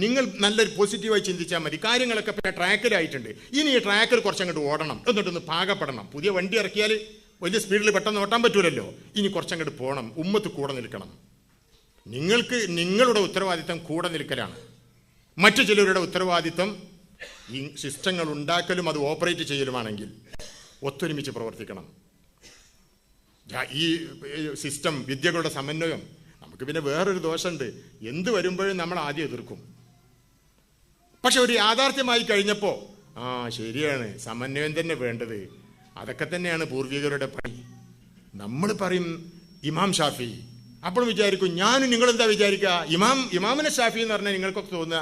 നിങ്ങൾ നല്ലൊരു പോസിറ്റീവായി ചിന്തിച്ചാൽ മതി. കാര്യങ്ങളൊക്കെ ട്രാക്കിലായിട്ടുണ്ട്. ഇനി ഈ ട്രാക്കിൽ കുറച്ചങ്ങോട്ട് ഓടണം, എന്നിട്ടൊന്ന് പാകപ്പെടണം. പുതിയ വണ്ടി ഇറക്കിയാൽ വലിയ സ്പീഡിൽ പെട്ടെന്ന് ഓട്ടാൻ പറ്റൂലല്ലോ. ഇനി കുറച്ചങ്ങോട്ട് പോകണം, ഉമ്മത്ത് കൂടെ നിൽക്കണം. നിങ്ങളുടെ ഉത്തരവാദിത്തം കൂടെ നിൽക്കലാണ്. മറ്റു ചിലരുടെ ഉത്തരവാദിത്തം ഈ സിസ്റ്റങ്ങൾ ഉണ്ടാക്കലും അത് ഓപ്പറേറ്റ് ചെയ്യലുമാണെങ്കിൽ ഒത്തൊരുമിച്ച് പ്രവർത്തിക്കണം. ഈ സിസ്റ്റം വിദ്യകളുടെ സമന്വയം. നമുക്ക് പിന്നെ വേറൊരു ദോഷമുണ്ട്, എന്ത് വരുമ്പോഴും നമ്മൾ ആദ്യം എതിർക്കും. പക്ഷെ ഒരു യാഥാർത്ഥ്യമായി കഴിഞ്ഞപ്പോൾ ശരിയാണ്, സമന്വയം തന്നെ വേണ്ടത്. അതൊക്കെ തന്നെയാണ് പൂർവികരുടെ പണി. നമ്മൾ പറയും ഇമാം ഷാഫി, അപ്പോൾ വിചാരിക്കും ഞാനും നിങ്ങളെന്താ വിചാരിക്കുക, ഇമാമിനെ ഷാഫി എന്ന് പറഞ്ഞാൽ നിങ്ങൾക്കൊക്കെ തോന്നുക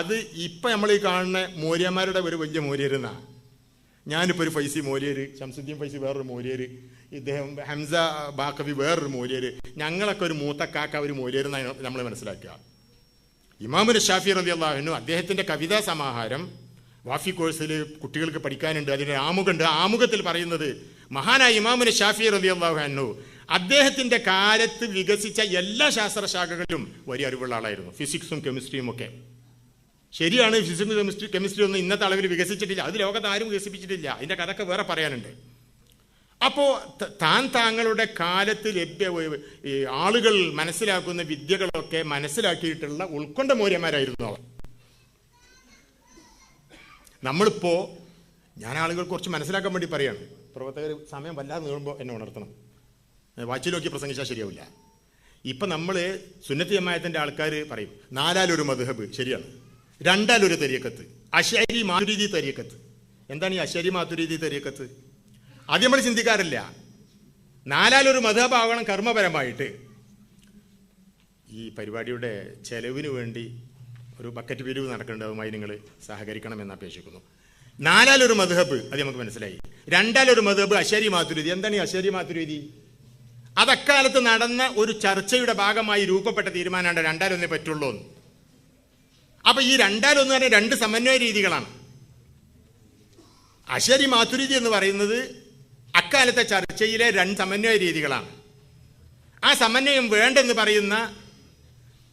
അത് ഇപ്പം നമ്മൾ ഈ കാണുന്ന മോര്യന്മാരുടെ ഒരു വലിയ മോര്യരെന്നാ. ഞാനിപ്പോൾ ഒരു ഫൈസി മോര്യര്, ശംസുദ്ദീൻ ഫൈസി വേറൊരു മോര്യര്, ഇദ്ദേഹം ഹംസ ബാക്കവി വേറൊരു മോര്യര്, ഞങ്ങളൊക്കെ ഒരു മൂത്തക്കാക്ക ഒരു മോര്യരെന്നാണ് നമ്മൾ മനസ്സിലാക്കുക. ഇമാമുൽ ഷാഫി റളിയല്ലാഹു അൻഹു അദ്ദേഹത്തിൻ്റെ കവിതാ സമാഹാരം വാഫി കോഴ്സിൽ കുട്ടികൾക്ക് പഠിക്കാനുണ്ട്. അതിന് ആമുഖമുണ്ട്. ആമുഖത്തിൽ പറയുന്നത് മഹാനായ ഇമാമുൽ ഷാഫി റളിയല്ലാഹു അൻഹു അദ്ദേഹത്തിൻ്റെ കാലത്ത് വികസിച്ച എല്ലാ ശാസ്ത്രശാഖകളിലും വലിയ അറിവുള്ള ആളായിരുന്നു. ഫിസിക്സും കെമിസ്ട്രിയും ഒക്കെ. ശരിയാണ്, ഫിസിക്സ് കെമിസ്ട്രി ഒന്നും ഇന്നത്തെ അളവിൽ വികസിച്ചിട്ടില്ല. അത് ലോകത്ത് ആരും വികസിപ്പിച്ചിട്ടില്ല. അതിൻ്റെ കഥയൊക്കെ വേറെ പറയാനുണ്ട്. അപ്പോൾ താങ്കളുടെ കാലത്ത് ആളുകൾ മനസ്സിലാക്കുന്ന വിദ്യകളൊക്കെ മനസ്സിലാക്കിയിട്ടുള്ള ഉൾക്കൊണ്ട മൂല്യന്മാരായിരുന്നു അവർ. നമ്മളിപ്പോൾ ഞാൻ ആളുകൾ കുറച്ച് മനസ്സിലാക്കാൻ വേണ്ടി പറയാണ്. പ്രവർത്തകർ സമയം വല്ലാതെ നീളുമ്പോൾ എന്നെ ഉണർത്തണം. വാച്ചിൽ നോക്കി പ്രസംഗിച്ചാൽ ശരിയാവില്ല. ഇപ്പം നമ്മൾ സുന്നത്തി ജമാഅത്തിൻ്റെ ആൾക്കാർ പറയും 4-1 മദ്ഹബ് ശരിയാണ്, 2-1 തരീഖത്ത്, അശ്അരി മാതുരിദി തരീഖത്ത്. എന്താണ് ഈ അശ്അരി മാതുരിദി തരീഖത്ത്? അത് നമ്മൾ ചിന്തിക്കാറില്ല. 4-1 മദ്ഹബ് ആവണം കർമ്മപരമായിട്ട്. ഈ പരിപാടിയുടെ ചെലവിന് വേണ്ടി ഒരു ബക്കറ്റ് പിരിവ് നടക്കേണ്ടതുമായി നിങ്ങൾ സഹകരിക്കണമെന്ന് അപേക്ഷിക്കുന്നു. 4-1 മദ്ഹബ് അത് നമുക്ക് മനസ്സിലായി. 2-1 മദ്ഹബ് അശ്അരി മാതുരിദി. എന്താണ് ഈ അശ്അരി മാതുരിദി? അതക്കാലത്ത് നടന്ന ഒരു ചർച്ചയുടെ ഭാഗമായി രൂപപ്പെട്ട തീരുമാനമാണ് 2-1 പറ്റുള്ളൂ. അപ്പൊ ഈ 2-1 പറഞ്ഞ 2 സമന്വയ രീതികളാണ്. അശ്അരി മാതുരിദി എന്ന് പറയുന്നത് അക്കാലത്തെ ചർച്ചയിലെ 2 സമന്വയ രീതികളാണ്. ആ സമന്വയം വേണ്ടെന്ന് പറയുന്ന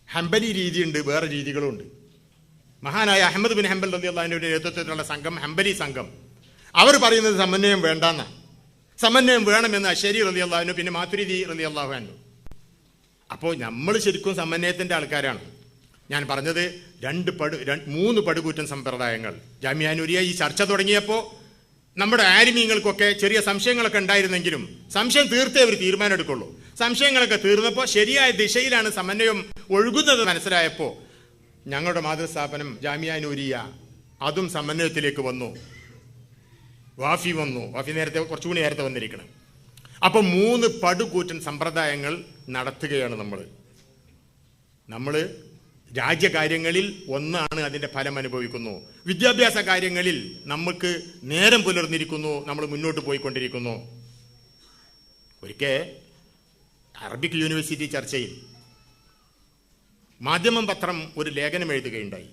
ഹംബലി രീതിയുണ്ട്, വേറെ രീതികളുണ്ട്. മഹാനായ അഹ്മദ് ബിൻ ഹംബൽ റളിയല്ലാഹു അൻഹുവിന്റെ നേതൃത്വത്തിലുള്ള സംഘം, ഹംബലി സംഘം, അവർ പറയുന്നത് സമന്വയം വേണ്ടെന്ന്. സമന്വയം വേണമെന്ന് അശ്അരി റളിയല്ലാഹു അൻഹു, പിന്നെ മാതുരിദി റളിയല്ലാഹു അൻഹു. അപ്പോൾ നമ്മൾ ശരിക്കും സമന്വയത്തിന്റെ ആൾക്കാരാണ്. ഞാൻ പറഞ്ഞത് 3 പടുകൂറ്റൻ സമ്പ്രദായങ്ങൾ. ജാമിഅ നൂരിയ ഈ ചർച്ച തുടങ്ങിയപ്പോൾ നമ്മുടെ ആലിമീങ്ങൾക്കൊക്കെ ചെറിയ സംശയങ്ങളൊക്കെ ഉണ്ടായിരുന്നെങ്കിലും സംശയം തീർത്തേ അവർ തീരുമാനം എടുക്കുള്ളൂ. സംശയങ്ങളൊക്കെ തീർന്നപ്പോൾ ശരിയായ ദിശയിലാണ് സമന്വയം ഒഴുകുന്നത് മനസ്സിലായപ്പോൾ ഞങ്ങളുടെ മാതൃസ്ഥാപനം ജാമിഅ നൂരിയ അതും സമന്വയത്തിലേക്ക് വന്നു. വാഫി വന്നു. വാഫി കുറച്ചുകൂടി നേരത്തെ വന്നിരിക്കണം. അപ്പം 3 പടുകൂറ്റൻ സമ്പ്രദായങ്ങൾ നടത്തുകയാണ് നമ്മൾ രാജ്യകാര്യങ്ങളിൽ ഒന്നാണ് അതിൻ്റെ ഫലം അനുഭവിക്കുന്നു. വിദ്യാഭ്യാസ കാര്യങ്ങളിൽ നമുക്ക് നേരം പുലർന്നിരിക്കുന്നു, നമ്മൾ മുന്നോട്ട് പോയിക്കൊണ്ടിരിക്കുന്നു. ഒരിക്കൽ അറബിക് യൂണിവേഴ്സിറ്റി ചർച്ചയിൽ മാധ്യമം പത്രം ഒരു ലേഖനം എഴുതുകയുണ്ടായി.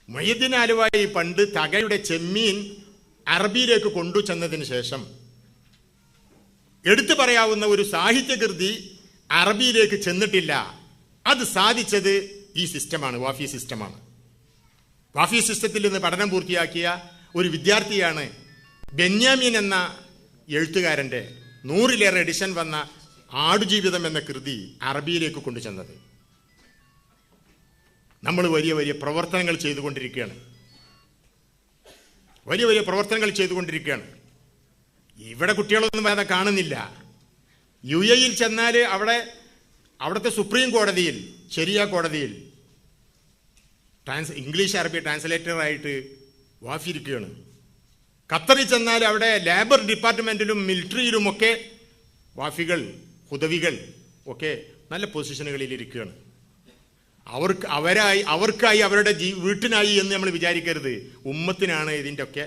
മുഹ്യിദ്ദീൻ ആലുവായി പണ്ട് തകയുടെ ചെമ്മീൻ അറബിയിലേക്ക് കൊണ്ടുചെന്നതിന് ശേഷം എടുത്തു പറയാവുന്ന ഒരു സാഹിത്യകൃതി അറബിയിലേക്ക് ചെന്നിട്ടില്ല. അത് സാധിച്ചത് ഈ സിസ്റ്റമാണ്, വാഫി സിസ്റ്റമാണ്. വാഫി സിസ്റ്റത്തിൽ നിന്ന് പഠനം പൂർത്തിയാക്കിയ ഒരു വിദ്യാർത്ഥിയാണ് ബെന്യാമിൻ എന്ന എഴുത്തുകാരൻ്റെ 100-ലേറെ എഡിഷൻ വന്ന ആടുജീവിതം എന്ന കൃതി അറബിയിലേക്ക് കൊണ്ടുചെന്നത്. നമ്മൾ വലിയ വലിയ പ്രവർത്തനങ്ങൾ ചെയ്തുകൊണ്ടിരിക്കുകയാണ്. ഇവിടെ കുട്ടികളൊന്നും വേറെ കാണുന്നില്ല. UAE-യിൽ ചെന്നാൽ അവിടുത്തെ സുപ്രീം കോടതിയിൽ, ശരിയ കോടതിയിൽ ഇംഗ്ലീഷ് അറബി ട്രാൻസ്ലേറ്ററായിട്ട് വാഫി ഇരിക്കുകയാണ്. ഖത്തറിൽ ചെന്നാൽ അവിടെ ലേബർ ഡിപ്പാർട്ട്മെന്റിലും മിലിറ്ററിയിലുമൊക്കെ വാഫികൾ, ഹുദവികൾ ഒക്കെ നല്ല പൊസിഷനുകളിൽ ഇരിക്കുകയാണ്. അവർക്കായി അവരുടെ വീട്ടിനായി എന്ന് നമ്മൾ വിചാരിക്കരുത്. ഉമ്മത്തിനാണ് ഇതിൻ്റെ ഒക്കെ.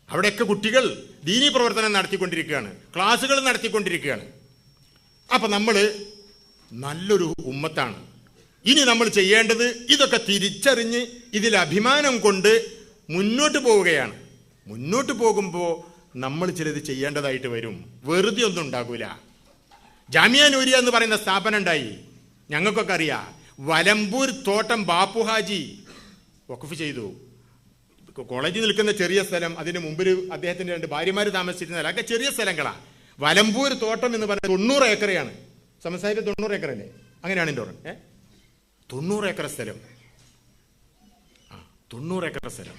അവിടെയൊക്കെ കുട്ടികൾ ദീനീ പ്രവർത്തനം നടത്തിക്കൊണ്ടിരിക്കുകയാണ്, ക്ലാസ്സുകൾ നടത്തിക്കൊണ്ടിരിക്കുകയാണ്. അപ്പൊ നമ്മൾ നല്ലൊരു ഉമ്മത്താണ്. ഇനി നമ്മൾ ചെയ്യേണ്ടത് ഇതൊക്കെ തിരിച്ചറിഞ്ഞ് ഇതിൽ അഭിമാനം കൊണ്ട് മുന്നോട്ട് പോവുകയാണ്. മുന്നോട്ട് പോകുമ്പോൾ നമ്മൾ ചിലത് ചെയ്യേണ്ടതായിട്ട് വരും. വെറുതെ ഒന്നും ഉണ്ടാകൂല. ജാമിയ നൂരിയ എന്ന് പറയുന്ന സ്ഥാപനം ഉണ്ടായി, ഞങ്ങൾക്കൊക്കെ അറിയാം. വലമ്പൂർ തോട്ടം ബാപ്പുഹാജി വഖഫ് ചെയ്തു. കോളേജിൽ നിൽക്കുന്ന ചെറിയ സ്ഥലം, അതിന് മുമ്പിൽ അദ്ദേഹത്തിന്റെ 2 ഭാര്യമാര് താമസിച്ചിരുന്ന അതൊക്കെ ചെറിയ സ്ഥലങ്ങളാണ്. വലമ്പൂർ തോട്ടം എന്ന് പറയുന്നത് 90 ഏക്കറയാണ്. സമസായിട്ട് 90 ഏക്കറല്ലേ? അങ്ങനെയാണ് എൻ്റെ ഓർമ്മ. 90 ഏക്കർ സ്ഥലം. 90 ഏക്കർ സ്ഥലം.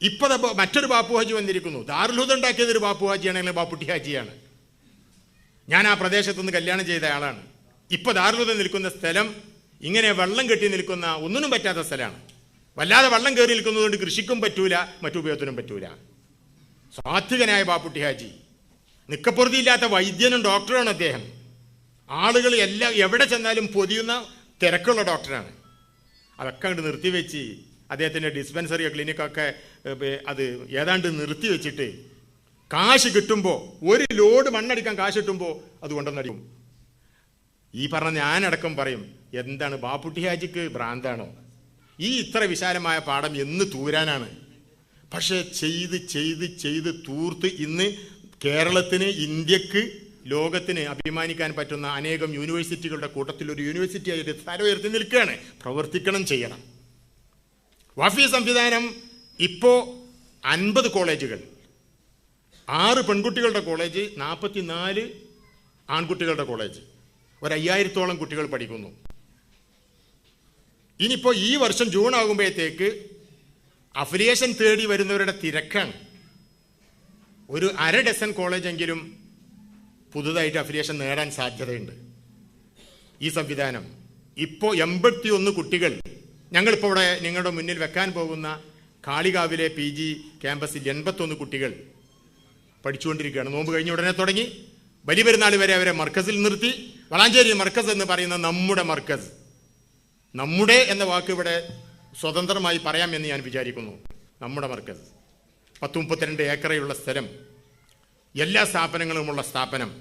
ഇപ്പൊ മറ്റൊരു ബാപ്പുഹാജി വന്നിരിക്കുന്നു. ദാറുൽ ഉണ്ടാക്കിയത് ഒരു ബാപ്പുഹാജിയാണെങ്കിൽ ബാപ്പുട്ടി ഹാജിയാണ്. ഞാൻ ആ പ്രദേശത്തുനിന്ന് കല്യാണം ചെയ്ത ആളാണ്. ഇപ്പൊ ദാറുൽ നിൽക്കുന്ന സ്ഥലം ഇങ്ങനെ വെള്ളം കെട്ടി നിൽക്കുന്ന ഒന്നിനും പറ്റാത്ത സ്ഥലമാണ്. വല്ലാതെ വെള്ളം കയറി നിൽക്കുന്നതുകൊണ്ട് കൃഷിക്കും പറ്റൂല, മറ്റുപയോഗത്തിനും പറ്റൂല. സാത്വികനായ ബാപ്പുട്ടി ഹാജി, നിക്കപ്പുറത്തിയില്ലാത്ത വൈദ്യനും ഡോക്ടറാണ് അദ്ദേഹം. ആളുകൾ എല്ലാം എവിടെ ചെന്നാലും പൊതിയുന്ന തിരക്കുള്ള ഡോക്ടറാണ്. അതൊക്കെ അങ്ങോട്ട് നിർത്തിവെച്ച് അദ്ദേഹത്തിൻ്റെ ഡിസ്പെൻസറിയോ ക്ലിനിക്കൊക്കെ അത് ഏതാണ്ട് നിർത്തിവെച്ചിട്ട് കാശ് കിട്ടുമ്പോൾ, ഒരു ലോഡ് മണ്ണടിക്കാൻ കാശ് കിട്ടുമ്പോൾ അത് കൊണ്ടുവന്നടിക്കും. ഈ പറഞ്ഞ ഞാനടക്കം പറയും, എന്താണ് ബാപ്പുട്ടി ഹാജിക്ക് ഭ്രാന്താണോ? ഈ ഇത്ര വിശാലമായ പാഠം എന്ന് തൂരാനാണ്. പക്ഷെ ചെയ്ത് ചെയ്ത് ചെയ്ത് തൂർത്ത് ഇന്ന് കേരളത്തിന്, ഇന്ത്യക്ക്, ലോകത്തിന് അഭിമാനിക്കാൻ പറ്റുന്ന അനേകം യൂണിവേഴ്സിറ്റികളുടെ കൂട്ടത്തിൽ ഒരു യൂണിവേഴ്സിറ്റി ആയിട്ട് തല ഉയർത്തി നിൽക്കുകയാണ്. പ്രവർത്തിക്കണം, ചെയ്യണം. വഫി സംവിധാനം ഇപ്പോൾ 50 കോളേജുകൾ, 6 പെൺകുട്ടികളുടെ കോളേജ്, 44 ആൺകുട്ടികളുടെ കോളേജ്, 5000-ഓളം കുട്ടികൾ പഠിക്കുന്നു. ഇനിയിപ്പോൾ ഈ വർഷം ജൂൺ ആകുമ്പോഴത്തേക്ക് അഫിലിയേഷൻ തേടി വരുന്നവരുടെ തിരക്കാണ്. ഒരു 1/2 ഡസൻ കോളേജെങ്കിലും പുതുതായിട്ട് അഫിലിയേഷൻ നേടാൻ സാധ്യതയുണ്ട്. ഈ സംവിധാനം ഇപ്പോൾ 81 കുട്ടികൾ, ഞങ്ങളിപ്പോൾ ഇവിടെ നിങ്ങളുടെ മുന്നിൽ വെക്കാൻ പോകുന്ന കാളികാവിലെ PG ക്യാമ്പസിൽ 81 കുട്ടികൾ പഠിച്ചുകൊണ്ടിരിക്കുകയാണ്. നോമ്പ് കഴിഞ്ഞ ഉടനെ തുടങ്ങി, ബലി പെരുന്നാൾ വരെ അവരെ മർക്കസിൽ നിർത്തി. വളാഞ്ചേരി മർക്കസ് എന്ന് പറയുന്ന നമ്മുടെ മർക്കസ്, നമ്മുടെ എന്ന വാക്ക് ഇവിടെ സ്വതന്ത്രമായി പറയാമെന്ന് ഞാൻ വിചാരിക്കുന്നു. നമ്മുടെ മർക്കസ് 10-32 ഏക്കറയുള്ള സ്ഥലം, എല്ലാ സ്ഥാപനങ്ങളുമുള്ള സ്ഥാപനം,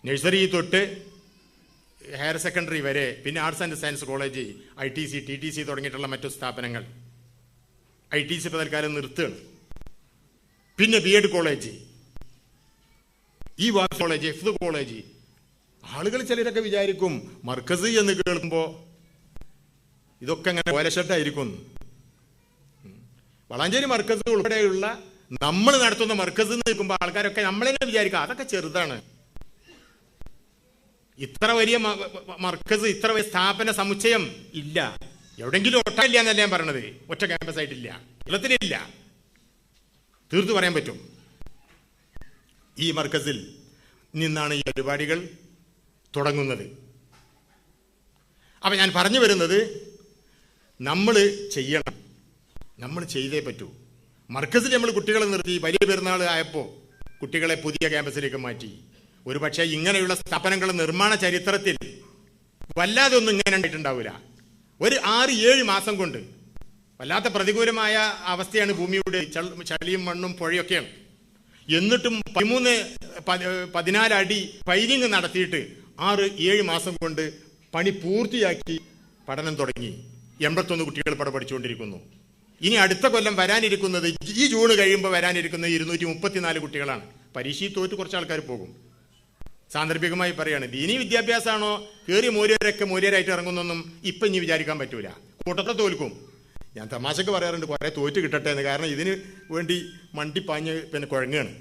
നഴ്സറി തൊട്ട് ഹയർ സെക്കൻഡറി വരെ, പിന്നെ arts and science college, ITC, TTC തുടങ്ങിയിട്ടുള്ള മറ്റു സ്ഥാപനങ്ങൾ. ITC തൽക്കാലം നിർത്തുകയാണ്. പിന്നെ B.Ed കോളേജ്, ഈ കോളേജ്, ഹിഫ്ദ് കോളേജ്. ആളുകൾ ചിലരൊക്കെ വിചാരിക്കും മർക്കസ് എന്ന് കേൾക്കുമ്പോൾ ഇതൊക്കെ അങ്ങനെ ഓലഷട്ടായിരിക്കും. വളാഞ്ചേരി മർക്കസ് ഉൾപ്പെടെയുള്ള നമ്മൾ നടത്തുന്ന മർക്കസ് എന്ന് കേൾക്കുമ്പോൾ ആൾക്കാരൊക്കെ നമ്മളെന്നെ വിചാരിക്കുക അതൊക്കെ ചെറുതാണ്. ഇത്ര വലിയ മർക്കസ്, ഇത്ര വലിയ സ്ഥാപന സമുച്ചയം ഇല്ല. എവിടെങ്കിലും ഒട്ടല്ല എന്നല്ല ഞാൻ പറഞ്ഞത്. ഒറ്റ ക്യാമ്പസ് ആയിട്ടില്ല, കേരളത്തിലില്ല. തീർത്തു പറയാൻ പറ്റും. ഈ മർക്കസിൽ നിന്നാണ് ഈ പരിപാടികൾ തുടങ്ങുന്നത്. അപ്പൊ ഞാൻ പറഞ്ഞു വരുന്നത്, നമ്മൾ ചെയ്യണം, നമ്മൾ ചെയ്തേ പറ്റൂ. മർക്കസിൽ നമ്മൾ കുട്ടികളെ നിർത്തി. വലിയ പെരുന്നാൾ ആയപ്പോൾ കുട്ടികളെ പുതിയ ക്യാമ്പസിലേക്ക് മാറ്റി. ഒരു പക്ഷേ ഇങ്ങനെയുള്ള സ്ഥാപനങ്ങളുടെ നിർമ്മാണ ചരിത്രത്തിൽ വല്ലാതെ ഒന്നും ഇങ്ങനെ ഉണ്ടായിട്ടുണ്ടാവില്ല. ഒരു 6-7 മാസം കൊണ്ട് വല്ലാത്ത പ്രതികൂലമായ അവസ്ഥയാണ്. ഭൂമിയുടെ ചളിയും മണ്ണും പുഴയൊക്കെയാണ്. എന്നിട്ടും 13-14 അടി പൈലിംഗ് നടത്തിയിട്ട് 6-7 മാസം കൊണ്ട് പണി പൂർത്തിയാക്കി പഠനം തുടങ്ങി. 81 കുട്ടികൾ പഠിച്ചുകൊണ്ടിരിക്കുന്നു. ഇനി അടുത്ത കൊല്ലം വരാനിരിക്കുന്നത്, ഈ ജൂൺ കഴിയുമ്പോൾ വരാനിരിക്കുന്നത് 234 കുട്ടികളാണ്. പരീക്ഷയിൽ തോറ്റ് കുറച്ച് ആൾക്കാർ പോകും. സാന്ദർഭികമായി പറയാണ്, ദീനി വിദ്യാഭ്യാസമാണോ കയറി മൂര്യരൊക്കെ മൂര്യരായിട്ട് ഇറങ്ങുന്നൊന്നും ഇപ്പം ഇനി വിചാരിക്കാൻ പറ്റൂല. കൂട്ടത്തെ തോൽക്കും. ഞാൻ തമാശക്ക് പറയാറുണ്ട് കുറേ തോറ്റ് കിട്ടട്ടെ എന്ന്. കാരണം ഇതിന് വേണ്ടി മണ്ടിപ്പാഞ്ഞ് പിന്നെ കുഴങ്ങുകയാണ്.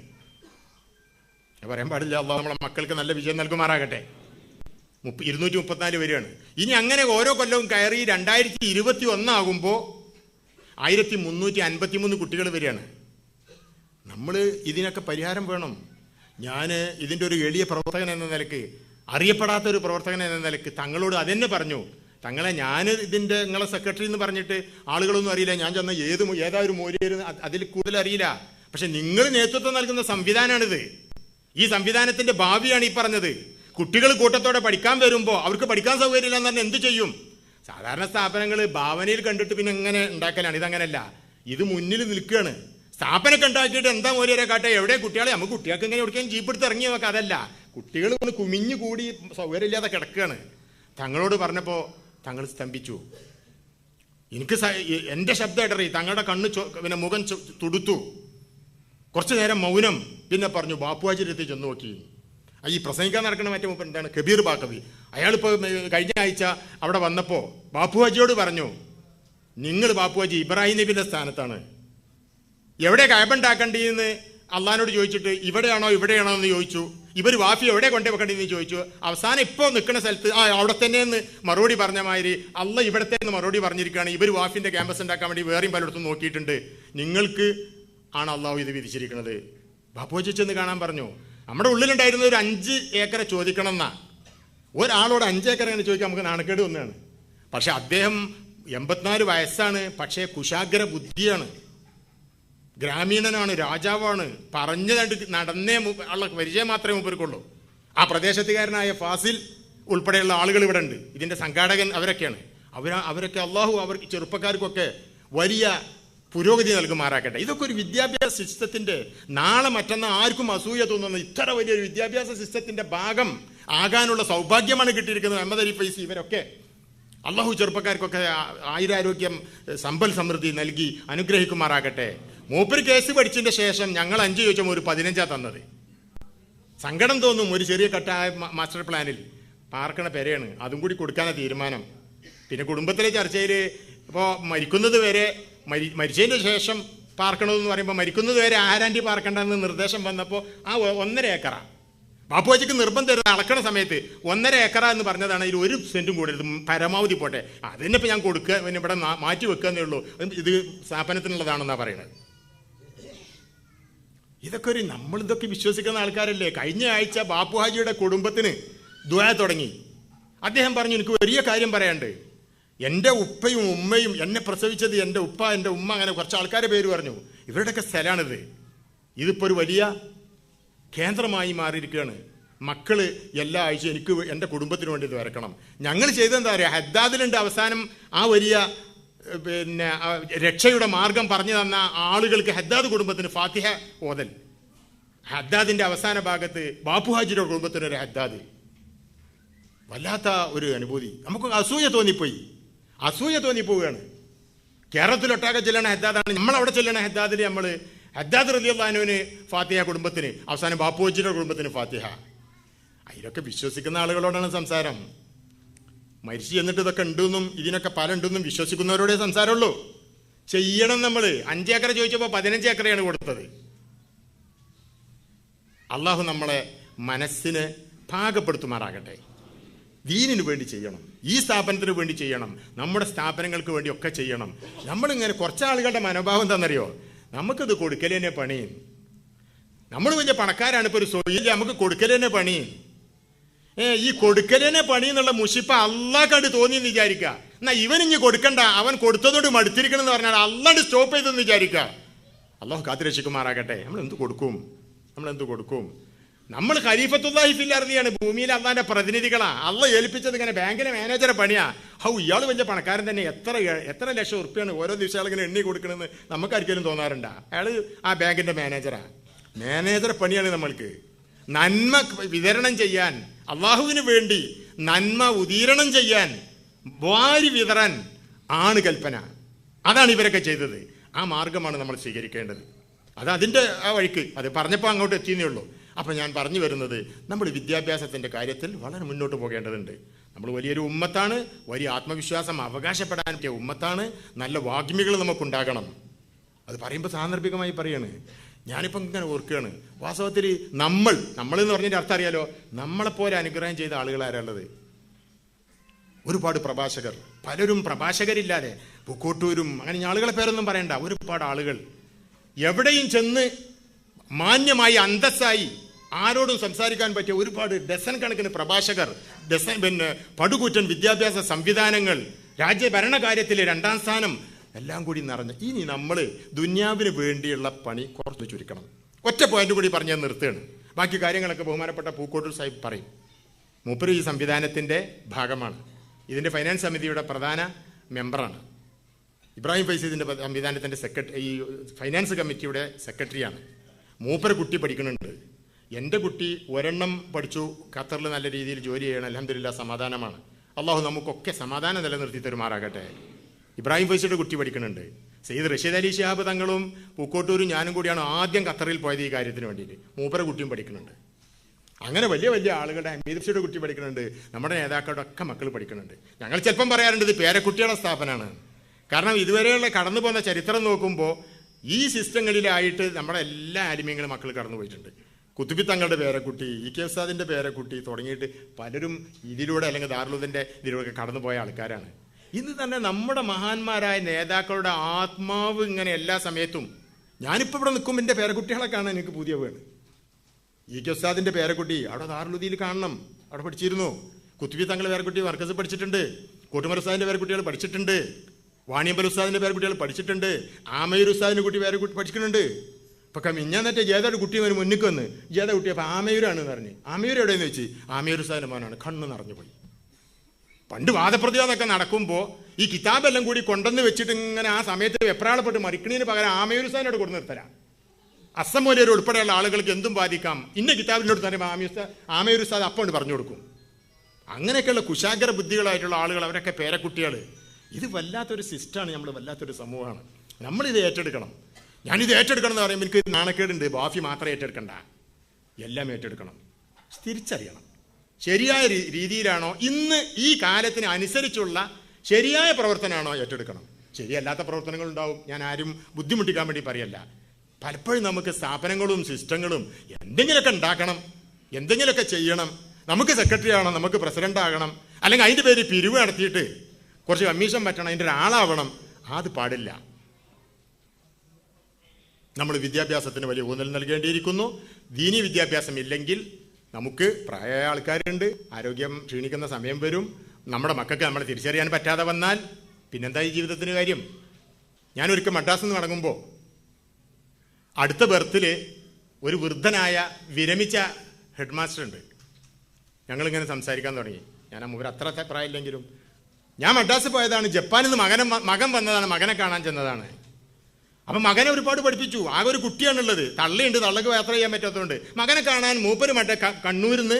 പറയാൻ പാടില്ല. അള്ളാഹു നമ്മളെ മക്കൾക്ക് നല്ല വിജയം നൽകുമാറാകട്ടെ. 234 വരികയാണ്. ഇനി അങ്ങനെ ഓരോ കൊല്ലവും കയറി 2021 ആകുമ്പോൾ 1353 കുട്ടികൾ വരികയാണ്. നമ്മൾ ഇതിനൊക്കെ പരിഹാരം വേണം. ഞാൻ ഇതിൻ്റെ ഒരു എളിയ പ്രവർത്തകൻ എന്ന നിലക്ക്, അറിയപ്പെടാത്തൊരു പ്രവർത്തകൻ എന്ന നിലക്ക് തങ്ങളോട് അതെന്നെ പറഞ്ഞു. തങ്ങളെ ഞാൻ ഇതിൻ്റെ നിങ്ങളെ സെക്രട്ടറി എന്ന് പറഞ്ഞിട്ട് ആളുകളൊന്നും അറിയില്ല. ഞാൻ ചെന്ന ഏതാ ഒരു മൂല്യം അതിൽ കൂടുതൽ അറിയില്ല. പക്ഷെ നിങ്ങൾ നേതൃത്വം നൽകുന്ന സംവിധാനമാണിത്. ഈ സംവിധാനത്തിന്റെ ഭാവിയാണ് ഈ പറഞ്ഞത്. കുട്ടികൾ കൂട്ടത്തോടെ പഠിക്കാൻ വരുമ്പോൾ അവർക്ക് പഠിക്കാൻ സൗകര്യമില്ല എന്ന് പറഞ്ഞാൽ എന്ത് ചെയ്യും? സാധാരണ സ്ഥാപനങ്ങൾ ഭാവനയിൽ കണ്ടിട്ട് പിന്നെ എങ്ങനെ ഉണ്ടാക്കലാണ്. ഇതങ്ങനല്ല. ഇത് മുന്നിൽ നിൽക്കുകയാണ്. സ്ഥാപനമൊക്കെ ഉണ്ടാക്കിയിട്ട് എന്താ മൂല്യരെ കാട്ടെ, എവിടെ കുട്ടികളെ നമുക്ക് കുട്ടികൾക്ക് ഇങ്ങനെ എവിടേക്കും ജീപ്പ് എടുത്ത് ഇറങ്ങി നോക്കാം. അതല്ല, കുട്ടികൾ ഒന്ന് കുമിഞ്ഞു കൂടി സൗകര്യമില്ലാതെ കിടക്കുകയാണ്. തങ്ങളോട് പറഞ്ഞപ്പോൾ തങ്ങൾ സ്തംഭിച്ചു. എനിക്ക് എൻ്റെ ശബ്ദം ഇടറി, തങ്ങളുടെ കണ്ണ് പിന്നെ മുഖം തുടുത്തു. കുറച്ചു നേരം മൗനം. പിന്നെ പറഞ്ഞു ബാപ്പുവാജിയുടെ അടുത്ത് ചെന്ന് നോക്കി. ഈ പ്രസംഗിക്കാൻ നടക്കുന്ന മറ്റേ മൂപ്പൻ എന്താണ്, കബീർ ബാക്കവി, അയാളിപ്പോൾ കഴിഞ്ഞ ആഴ്ച അവിടെ വന്നപ്പോൾ ബാപ്പുവാജിയോട് പറഞ്ഞു, നിങ്ങൾ ബാപ്പുവാജി ഇബ്രാഹിം നബിന്റെ സ്ഥാനത്താണ്, എവിടെ കഅബണ്ടാക്കേണ്ടിയെന്ന് അള്ളഹാനോട് ചോദിച്ചിട്ട് ഇവിടെയാണോ ഇവിടെയാണോ എന്ന് ചോദിച്ചു. ഇവർ വാഫി എവിടെ കൊണ്ടേ വെക്കേണ്ടതെന്ന് ചോദിച്ചു. അവസാനം ഇപ്പോൾ നിൽക്കുന്ന സ്ഥലത്ത് അവിടെ തന്നെയെന്ന് മറുപടി പറഞ്ഞ മാതിരി അള്ള ഇവിടത്തെ എന്ന് മറുപടി പറഞ്ഞിരിക്കുകയാണ്. ഇവർ വാഫിന്റെ ക്യാമ്പസ് ഉണ്ടാക്കാൻ വേണ്ടി വേറെയും പലയിടത്തും നോക്കിയിട്ടുണ്ട്. നിങ്ങൾക്ക് ആണ് അള്ളാഹു ഇത് വിധിച്ചിരിക്കുന്നത്. ബാപ്പുവാജി ചെന്ന് കാണാൻ പറഞ്ഞു. നമ്മുടെ ഉള്ളിലുണ്ടായിരുന്ന ഒരു 5 ഏക്കർ ചോദിക്കണം എന്നാ. ഒരാളോട് 5 ഏക്കർ അങ്ങനെ ചോദിക്കാൻ നമുക്ക് നാണക്കേട് ഒന്നാണ്. പക്ഷെ അദ്ദേഹം 84 വയസ്സാണ്. പക്ഷേ കുശാഗ്ര ബുദ്ധിയാണ്, ഗ്രാമീണനാണ്, രാജാവാണ്. പറഞ്ഞ് നടന്നേ ഉള്ള പരിചയം മാത്രമേ മൂപ്പർക്കുള്ളൂ. ആ പ്രദേശത്തുകാരനായ ഫാസിൽ ഉൾപ്പെടെയുള്ള ആളുകൾ ഇവിടെ ഉണ്ട്. ഇതിന്റെ സംഘാടകൻ അവരൊക്കെയാണ്. അവരൊക്കെ അള്ളാഹു അവർക്ക് ചെറുപ്പക്കാർക്കൊക്കെ വലിയ പുരോഗതി നൽകുമാറാക്കട്ടെ. ഇതൊക്കെ ഒരു വിദ്യാഭ്യാസ സിസ്റ്റത്തിന്റെ, നാളെ മറ്റന്നാൾ ആർക്കും അസൂയ തോന്നുന്ന ഇത്ര വലിയൊരു വിദ്യാഭ്യാസ സിസ്റ്റത്തിന്റെ ഭാഗം ആകാനുള്ള സൗഭാഗ്യമാണ് കിട്ടിയിരിക്കുന്നത്. മുഹമ്മദ് അലി ഫൈസി ഇവരൊക്കെ അള്ളാഹു ചെറുപ്പക്കാർക്കൊക്കെ ആയുരാരോഗ്യം സമ്പൽ സമൃദ്ധി നൽകി അനുഗ്രഹിക്കുമാറാകട്ടെ. മൂപ്പര് കേസ് പഠിച്ചതിന്റെ ശേഷം ഞങ്ങൾ 5 ചോദിച്ചപ്പോൾ ഒരു 15 തന്നത്. സങ്കടം തോന്നും. ഒരു ചെറിയ കട്ടായ മാസ്റ്റർ പ്ലാനിൽ പാർക്കണ പെരയാണ്, അതും കൂടി കൊടുക്കാനാണ് തീരുമാനം. പിന്നെ കുടുംബത്തിലെ ചർച്ചയിൽ ഇപ്പോൾ മരിക്കുന്നത് വരെ മരിച്ചതിന് ശേഷം പാർക്കണമെന്ന് പറയുമ്പോൾ മരിക്കുന്നത് വരെ ആരാൻറ്റി പാർക്കണ്ടെന്ന് നിർദ്ദേശം വന്നപ്പോൾ ആ 1.5 ഏക്കറാണ്. ബാപ്പുവാജിക്ക് നിർബന്ധം അളക്കണ സമയത്ത് 1.5 ഏക്കറ എന്ന് പറഞ്ഞതാണ്. അതിൽ 1 സെന്റും കൂടരുത്, പരമാവധി പോട്ടെ. അതിനിപ്പോൾ ഞാൻ കൊടുക്കുക, പിന്നെ ഇവിടെ മാറ്റി വെക്കുകയെന്നേ ഉള്ളൂ, ഇത് സ്ഥാപനത്തിനുള്ളതാണെന്നാണ് പറയുന്നത്. ഇതൊക്കെ നമ്മളിതൊക്കെ വിശ്വസിക്കുന്ന ആൾക്കാരല്ലേ. കഴിഞ്ഞ ആഴ്ച ബാപ്പുഹാജിയുടെ കുടുംബത്തിന് ദുആ തുടങ്ങി. അദ്ദേഹം പറഞ്ഞു, എനിക്ക് വലിയ കാര്യം പറയാണ്ട്. എൻ്റെ ഉപ്പയും ഉമ്മയും എന്നെ പ്രസവിച്ചത് എൻ്റെ ഉപ്പ, എൻ്റെ ഉമ്മ, അങ്ങനെ കുറച്ച് ആൾക്കാരെ പേര് പറഞ്ഞു. ഇവരുടെയൊക്കെ സ്ഥലമാണിത്. ഇതിപ്പോൾ ഒരു വലിയ കേന്ദ്രമായി മാറിയിരിക്കുകയാണ്. മക്കള് എല്ലാ ആഴ്ചയും എനിക്ക് എൻ്റെ കുടുംബത്തിന് വേണ്ടി ഇത് വരക്കണം. ഞങ്ങൾ ചെയ്തെന്താ പറയുക, ഹദ്ദാദിലുണ്ട് അവസാനം ആ വലിയ പിന്നെ രക്ഷയുടെ മാർഗം പറഞ്ഞു തന്ന ആളുകൾക്ക് ഹദ്ദാദ് കുടുംബത്തിന് ഫാത്തിഹ ഓതൽ. ഹദ്ദാദിന്റെ അവസാന ഭാഗത്ത് ബാപ്പുഹാജിയുടെ കുടുംബത്തിനൊരു ഹദ്ദാദ്. വല്ലാത്ത ഒരു അനുഭൂതി. നമുക്ക് അസൂയ തോന്നിപ്പോവുകയാണ്. കേരളത്തിലൊട്ടാകെ ചെല്ലണ ഹദ്ദാദാണ്. നമ്മളവിടെ ചെല്ലണ ഹദ്ദാദിൽ നമ്മൾ ഹദ്ദാദ് റളിയല്ലാഹു അൻഹുവിന് ഫാത്തിഹ കുടുംബത്തിന്, അവസാനം ബാപ്പുഹാജിയുടെ കുടുംബത്തിന് ഫാത്തിഹ. അതിലൊക്കെ വിശ്വസിക്കുന്ന ആളുകളോടാണ് സംസാരം. മരിച്ചു എന്നിട്ട് ഇതൊക്കെ ഉണ്ടെന്നും ഇതിനൊക്കെ പല ഉണ്ടെന്നും വിശ്വസിക്കുന്നവരോടേ സംസാരമുള്ളൂ. ചെയ്യണം. നമ്മൾ 5 ഏക്കർ ചോദിച്ചപ്പോൾ 15 ഏക്കറയാണ് കൊടുത്തത്. അള്ളാഹു നമ്മളെ മനസ്സിനെ പാകപ്പെടുത്തുമാറാകട്ടെ. ദീനിന് വേണ്ടി ചെയ്യണം, ഈ സ്ഥാപനത്തിന് വേണ്ടി ചെയ്യണം, നമ്മുടെ സ്ഥാപനങ്ങൾക്ക് വേണ്ടി ഒക്കെ ചെയ്യണം. നമ്മളിങ്ങനെ കുറച്ച് ആളുകളുടെ മനോഭാവം എന്താണെന്നറിയോ, നമുക്കിത് കൊടുക്കലേനെ പണി. നമ്മൾ വലിയ പണക്കാരാണ്, ഇപ്പോൾ ഒരു സൊയില് നമുക്ക് കൊടുക്കലേനെ പണി. ഈ കൊടുക്കലേനെ പണി എന്നുള്ള മുഷിപ്പ അള്ളാഹ് കണ്ട് തോന്നിയെന്ന് വിചാരിക്കുക. എന്നാ ഇവനിഞ്ഞ് കൊടുക്കണ്ട, അവൻ കൊടുത്തതോട് മടുത്തിരിക്കണം എന്ന് പറഞ്ഞാൽ അള്ളാണ്ട് സ്റ്റോപ്പ് ചെയ്തെന്ന് വിചാരിക്കുക. അള്ളാഹു കാത്തുരക്ഷിക്കുമാറാകട്ടെ. നമ്മളെന്ത് കൊടുക്കും? നമ്മൾ ഖലീഫത്തുല്ലാഹി ഫിൽ അർദിയാണ്, ഭൂമിയിൽ അള്ളാന്റെ പ്രതിനിധികളാ. അള്ളാഹ് ഏൽപ്പിച്ചത് ഇങ്ങനെ ബാങ്കിലെ മാനേജറെ പണിയാ. ഇയാൾ വലിയ പണക്കാരൻ തന്നെ. എത്ര ലക്ഷം ഉറുപ്പിയാണ് ഓരോ ദിവസം ഇങ്ങനെ എണ്ണി കൊടുക്കണമെന്ന് നമുക്കാർക്കെങ്കിലും തോന്നാറുണ്ടാ? അയാൾ ആ ബാങ്കിന്റെ മാനേജറെ പണിയാണ് നമ്മൾക്ക്. നന്മ വിതരണം ചെയ്യാൻ, അള്ളാഹുവിന് വേണ്ടി നന്മ ഉദീരണം ചെയ്യാൻ, വാരി വിതറാൻ ആണ് കൽപ്പന. അതാണ് ഇവരൊക്കെ ചെയ്തത്. ആ മാർഗമാണ് നമ്മൾ സ്വീകരിക്കേണ്ടത്. അതിൻ്റെ ആ വഴിക്ക് അത് പറഞ്ഞപ്പോൾ അങ്ങോട്ട് എത്തിയെന്നേ ഉള്ളൂ. അപ്പം ഞാൻ പറഞ്ഞു വരുന്നത്, നമ്മൾ വിദ്യാഭ്യാസത്തിൻ്റെ കാര്യത്തിൽ വളരെ മുന്നോട്ട് പോകേണ്ടതുണ്ട്. നമ്മൾ വലിയൊരു ഉമ്മത്താണ്, വലിയ ആത്മവിശ്വാസം അവകാശപ്പെടാൻ പറ്റിയ ഉമ്മത്താണ്. നല്ല വാഗ്മികൾ നമുക്കുണ്ടാകണം. അത് പറയുമ്പോൾ സാന്ദർഭികമായി പറയാണ്. ഞാനിപ്പം ഇങ്ങനെ ഓർക്കുകയാണ്, വാസ്തവത്തിൽ നമ്മളെന്ന് പറഞ്ഞതിൻ്റെ അർത്ഥം അറിയാലോ, നമ്മളെപ്പോലെ അനുഗ്രഹം ചെയ്ത ആളുകൾ ആരാളുള്ളത്? ഒരുപാട് പ്രഭാഷകർ, പലരും പ്രഭാഷകരില്ലാതെ പൂക്കോട്ടൂരും അങ്ങനെ ആളുകളെ പേരൊന്നും പറയണ്ട. ഒരുപാട് ആളുകൾ എവിടെയും ചെന്ന് മാന്യമായി അന്തസ്സായി ആരോടും സംസാരിക്കാൻ പറ്റിയ ഒരുപാട് ഡസൻ കണക്കിന് പ്രഭാഷകർ, പടുകൂറ്റൻ വിദ്യാഭ്യാസ സംവിധാനങ്ങൾ, രാജ്യഭരണകാര്യത്തിൽ 2ാം സ്ഥാനം, എല്ലാം കൂടി നിറഞ്ഞ ഇനി നമ്മൾ ദുന്യാവിന് വേണ്ടിയുള്ള പണി കുറച്ച് ചുരുക്കണം. ഒറ്റ പോയിന്റ് കൂടി പറഞ്ഞ് നിർത്തുകയാണ്. ബാക്കി കാര്യങ്ങളൊക്കെ ബഹുമാനപ്പെട്ട പൂക്കോട്ടൂർ സാഹിബ് പറയും. മൂപ്പര് ഈ സംവിധാനത്തിൻ്റെ ഭാഗമാണ്. ഇതിൻ്റെ ഫൈനാൻസ് സമിതിയുടെ പ്രധാന മെമ്പറാണ്. ഇബ്രാഹിം ഫൈസി ഇതിൻ്റെ സംവിധാനത്തിൻ്റെ ഈ ഫൈനാൻസ് കമ്മിറ്റിയുടെ സെക്രട്ടറിയാണ്. മൂപ്പര് കുട്ടി പഠിക്കുന്നുണ്ട്. എൻ്റെ കുട്ടി ഒരെണ്ണം പഠിച്ചു, ഖത്തറിൽ നല്ല രീതിയിൽ ജോലി ചെയ്യണം, അൽഹംദുലില്ലാ സമാധാനമാണ്. അള്ളാഹു നമുക്കൊക്കെ സമാധാനം നിലനിർത്തി തരുമാറാകട്ടെ. ഇബ്രാഹിം ഫൈസിയുടെ കുട്ടി പഠിക്കുന്നുണ്ട്. സയ്യിദ് റഷീദ് അലി ശിഹാബ് തങ്ങളും പൂക്കോട്ടൂരും ഞാനും കൂടിയാണ് ആദ്യം ഖത്തറിൽ പോയത് ഈ കാര്യത്തിന് വേണ്ടിയിട്ട്. മൂപ്പര കുട്ടിയും പഠിക്കുന്നുണ്ട്. അങ്ങനെ വലിയ വലിയ ആളുകളുടെ ഹമീദ് ഫൈസിയുടെ കുട്ടി പഠിക്കുന്നുണ്ട്. നമ്മുടെ നേതാക്കളുടെ ഒക്കെ മക്കൾ പഠിക്കുന്നുണ്ട്. ഞങ്ങൾ ചിലപ്പം പറയാറുണ്ട് ഇത് പേരക്കുട്ടികളുടെ സ്ഥാപനമാണ്. കാരണം ഇതുവരെയുള്ള കടന്നു പോകുന്ന ചരിത്രം നോക്കുമ്പോൾ ഈ സിസ്റ്റങ്ങളിലായിട്ട് നമ്മുടെ എല്ലാ ആലിമ്യങ്ങളും മക്കൾ കടന്നു പോയിട്ടുണ്ട്. കുത്തുബി തങ്ങളുടെ പേരക്കുട്ടി, കെ ഉസ്താദിൻ്റെ പേരക്കുട്ടി തുടങ്ങിയിട്ട് പലരും ഇതിലൂടെ അല്ലെങ്കിൽ ദാറുലുദിൻ്റെ ഇതിലൂടെ കടന്നു പോയ ആൾക്കാരാണ്. ഇന്ന് തന്നെ നമ്മുടെ മഹാന്മാരായ നേതാക്കളുടെ ആത്മാവ് ഇങ്ങനെ എല്ലാ സമയത്തും, ഞാനിപ്പോൾ ഇവിടെ നിൽക്കുമ്പോൾ എൻ്റെ പേരക്കുട്ടികളെ കാണാൻ എനിക്ക് പുതിയ വീണ്. കെ ഉസ്താദിൻ്റെ പേരക്കുട്ടി അവിടെ ദാറുലുദിയിൽ കാണണം, അവിടെ പഠിച്ചിരുന്നു. കുത്തുബി തങ്ങളുടെ പേരക്കുട്ടി മർക്കസ് പഠിച്ചിട്ടുണ്ട്. കോട്ടുമർ ഉസ്താദിൻ്റെ പേരക്കുട്ടികൾ പഠിച്ചിട്ടുണ്ട്. വാണിയമ്പൽ ഉസ്താദിൻ്റെ പേരക്കുട്ടികൾ പഠിച്ചിട്ടുണ്ട്. ആമയൂർ ഉസ്താദിൻ്റെ കുട്ടി പേരക്കുട്ടി പഠിക്കുന്നുണ്ട്. ഇപ്പം മിഞ്ഞാന്നിട്ട് ജേതയുടെ കുട്ടി വന്ന് മുന്നിക്ക് വന്ന് ജേത കുട്ടി അപ്പം ആമയൂരാണെന്ന് പറഞ്ഞ്, ആമയൂർ എവിടെയെന്ന് വെച്ച് ആമയൂർ ഉസ്താദിൻ്റെ മോനാണ്. കണ്ണ് നിറഞ്ഞു പോയി. പണ്ട് വാദപ്രതിവാദമൊക്കെ നടക്കുമ്പോൾ ഈ കിതാബെല്ലാം കൂടി കൊണ്ടുവന്ന് വെച്ചിട്ട് ഇങ്ങനെ ആ സമയത്ത് വെപ്രാളപ്പെട്ട് മറിക്കണീന് പകരം ആമയൂർ ഉസ്താദിനോട് കൊണ്ടു നിർത്തരാം. അസമൂലർ ഉൾപ്പെടെയുള്ള ആളുകൾക്ക് എന്തും ബാധിക്കാം, ഇന്ന കിതാബിനോട് തന്നെ ആമയൂർ ഉസ്താദ് അപ്പം പറഞ്ഞു കൊടുക്കും. അങ്ങനെയൊക്കെയുള്ള കുശാഗ്ര ബുദ്ധികളായിട്ടുള്ള ആളുകൾ, അവരൊക്കെ പേരക്കുട്ടികൾ. ഇത് വല്ലാത്തൊരു സിസ്റ്റമാണ്, നമ്മൾ വല്ലാത്തൊരു സമൂഹമാണ്. നമ്മളിത് ഏറ്റെടുക്കണം. ഞാനിത് ഏറ്റെടുക്കണം എന്ന് പറയുമ്പോൾ എനിക്ക് നാണക്കേടുണ്ട്. ബാഫി മാത്രം ഏറ്റെടുക്കണ്ട, എല്ലാം ഏറ്റെടുക്കണം. തിരിച്ചറിയണം ശരിയായ രീതിയിലാണോ ഇന്ന് ഈ കാലത്തിന് അനുസരിച്ചുള്ള ശരിയായ പ്രവർത്തനമാണോ ഏറ്റെടുക്കണം. ശരിയല്ലാത്ത പ്രവർത്തനങ്ങളുണ്ടാവും, ഞാൻ ആരും ബുദ്ധിമുട്ടിക്കാൻ വേണ്ടി പറയല്ല. പലപ്പോഴും നമുക്ക് സ്ഥാപനങ്ങളും സിസ്റ്റങ്ങളും എന്തെങ്കിലുമൊക്കെ ഉണ്ടാക്കണം, എന്തെങ്കിലുമൊക്കെ ചെയ്യണം. നമുക്ക് സെക്രട്ടറി ആവണം, നമുക്ക് പ്രസിഡന്റ് ആകണം, അല്ലെങ്കിൽ അതിൻ്റെ പേര് പിരിവ് നടത്തിയിട്ട് കുറച്ച് കമ്മീഷൻ പറ്റണം, അതിൻ്റെ ഒരാളാവണം. അത് പാടില്ല. നമ്മൾ വിദ്യാഭ്യാസത്തിന് വലിയ ഊന്നൽ നൽകേണ്ടിയിരിക്കുന്നു. ദീനി വിദ്യാഭ്യാസം ഇല്ലെങ്കിൽ നമുക്ക് പ്രായമായ ആൾക്കാരുണ്ട്, ആരോഗ്യം ക്ഷീണിക്കുന്ന സമയം വരും. നമ്മുടെ മക്കൾക്ക് നമ്മളെ തിരിച്ചറിയാൻ പറ്റാതെ വന്നാൽ പിന്നെന്താ ഈ ജീവിതത്തിന് കാര്യം? ഞാനൊരിക്കൽ മദ്രാസിൽ നിന്ന് മടങ്ങുമ്പോൾ അടുത്ത ബർത്തിൽ ഒരു വൃദ്ധനായ വിരമിച്ച ഹെഡ് മാസ്റ്റർ ഉണ്ട്. ഞങ്ങളിങ്ങനെ സംസാരിക്കാൻ തുടങ്ങി. ഞാൻ മൂവർ അത്ര പ്രായമില്ലെങ്കിലും ഞാൻ മദ്രാസിൽ പോയതാണ്. ജപ്പാനിൽ നിന്ന് മകൻ വന്നതാണ്, മകനെ കാണാൻ ചെന്നതാണ്. അപ്പം മകനെ ഒരുപാട് പഠിപ്പിച്ചു. ആകെ ഒരു കുട്ടിയാണുള്ളത്, തള്ളയുണ്ട്, തള്ളക്ക് യാത്ര ചെയ്യാൻ പറ്റാത്തതുകൊണ്ട് മകനെ കാണാൻ മൂപ്പര് കണ്ണൂരിൽ നിന്ന്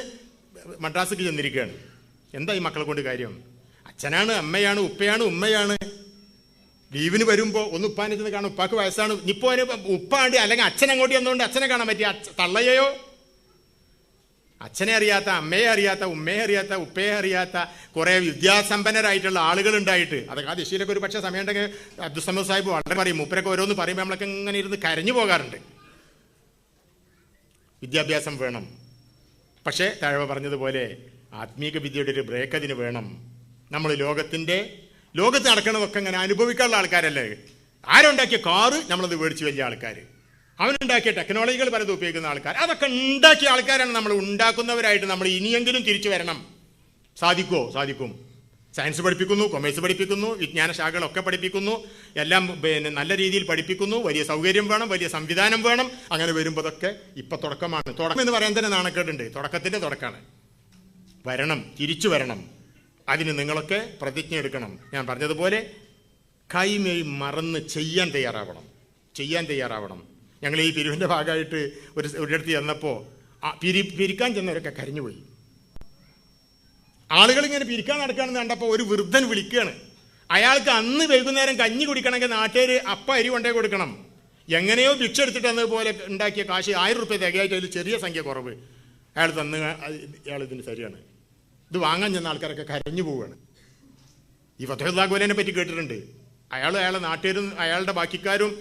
മദ്രാസിക്ക് ചെന്നിരിക്കുകയാണ്. എന്താ ഈ മക്കളെ കൊണ്ട് കാര്യം? അച്ഛനാണ്, അമ്മയാണ്, ഉപ്പയാണ്, ഉമ്മയാണ്. ലീവിന് വരുമ്പോൾ ഒന്ന് ഉപ്പാനെ ചെന്ന് കാണും, ഉപ്പാക്ക് വയസ്സാണ്. ഇപ്പോൾ ഉപ്പാണ്ട് അല്ലെങ്കിൽ അച്ഛൻ അങ്ങോട്ട് വന്നുകൊണ്ട് അച്ഛനെ കാണാൻ പറ്റിയ തള്ളയെയോ? അച്ഛനെ അറിയാത്ത, അമ്മയെ അറിയാത്ത, ഉമ്മയെ അറിയാത്ത, ഉപ്പയെ അറിയാത്ത കുറേ വിദ്യാസമ്പന്നരായിട്ടുള്ള ആളുകളുണ്ടായിട്ട്, അതൊക്കെ ആ ദിശയിലൊക്കെ ഒരു പക്ഷേ സമയം ഉണ്ടെങ്കിൽ അബ്ദുസമദ് സാഹിബ് വളരെ പറയും. മൂപ്പരൊക്കെ ഓരോന്ന് പറയുമ്പോൾ നമ്മളൊക്കെ ഇങ്ങനെ ഇരുന്ന് കരഞ്ഞു പോകാറുണ്ട്. വിദ്യാഭ്യാസം വേണം, പക്ഷേ താഴെ പറഞ്ഞതുപോലെ ആത്മീക വിദ്യയുടെ ഒരു ബ്രേക്ക് അതിന് വേണം. നമ്മൾ ലോകത്ത് നടക്കണതൊക്കെ ഇങ്ങനെ അനുഭവിക്കാനുള്ള ആൾക്കാരല്ലേ. ആരുണ്ടാക്കിയ കാറ് നമ്മളത് മേടിച്ച് വലിയ ആൾക്കാർ, അവനുണ്ടാക്കിയ ടെക്നോളജികൾ പലതും ഉപയോഗിക്കുന്ന ആൾക്കാർ, അതൊക്കെ ഉണ്ടാക്കിയ ആൾക്കാരാണ്. നമ്മൾ ഉണ്ടാക്കുന്നവരായിട്ട് നമ്മൾ ഇനിയെങ്കിലും തിരിച്ചു വരണം. സാധിക്കുമോ? സാധിക്കും. സയൻസ് പഠിപ്പിക്കുന്നു, കൊമേഴ്സ് പഠിപ്പിക്കുന്നു, വിജ്ഞാന ശാഖകളൊക്കെ പഠിപ്പിക്കുന്നു, എല്ലാം നല്ല രീതിയിൽ പഠിപ്പിക്കുന്നു. വലിയ സൗകര്യം വേണം, വലിയ സംവിധാനം വേണം. അങ്ങനെ വരുമ്പോൾ അതൊക്കെ ഇപ്പം തുടക്കമാണ്. തുടക്കം എന്ന് പറയാൻ തന്നെ നാണക്കേടുണ്ട്. തുടക്കത്തിൻ്റെ തുടക്കമാണ്. വരണം, തിരിച്ചു വരണം. അതിന് നിങ്ങളൊക്കെ പ്രതിജ്ഞ എടുക്കണം. ഞാൻ പറഞ്ഞതുപോലെ കൈമേയ് മറന്ന് ചെയ്യാൻ തയ്യാറാവണം. ഞങ്ങൾ ഈ പിരിവിൻ്റെ ഭാഗമായിട്ട് ഒരിടത്ത് ചെന്നപ്പോൾ പിരിക്കാൻ ചെന്നവരൊക്കെ കരഞ്ഞുപോയി. ആളുകളിങ്ങനെ പിരിക്കാൻ നടക്കുകയാണെന്ന് കണ്ടപ്പോൾ ഒരു വൃദ്ധൻ വിളിക്കുകയാണ്. അയാൾക്ക് അന്ന് വൈകുന്നേരം കഞ്ഞി കുടിക്കണമെങ്കിൽ നാട്ടുകാർ അപ്പം അരി കൊണ്ടേ കൊടുക്കണം. എങ്ങനെയോ ഭിക്ഷ എടുത്തിട്ട് എന്നതുപോലെ ഉണ്ടാക്കിയ കാശ് 1000 രൂപ തികയായിട്ട് അതിൽ ചെറിയ സംഖ്യ കുറവ് അയാൾ തന്ന് ഇയാൾ ഇതിന് ശരിയാണ്. ഇത് വാങ്ങാൻ ചെന്ന ആൾക്കാരൊക്കെ കരഞ്ഞു പോവുകയാണ്. ഈ ഫതഹുല്ലാ ഗോലനെ പറ്റി കേട്ടിട്ടുണ്ട്. അയാളുടെ നാട്ടുകാരും അയാളുടെ ബാക്കിക്കാരും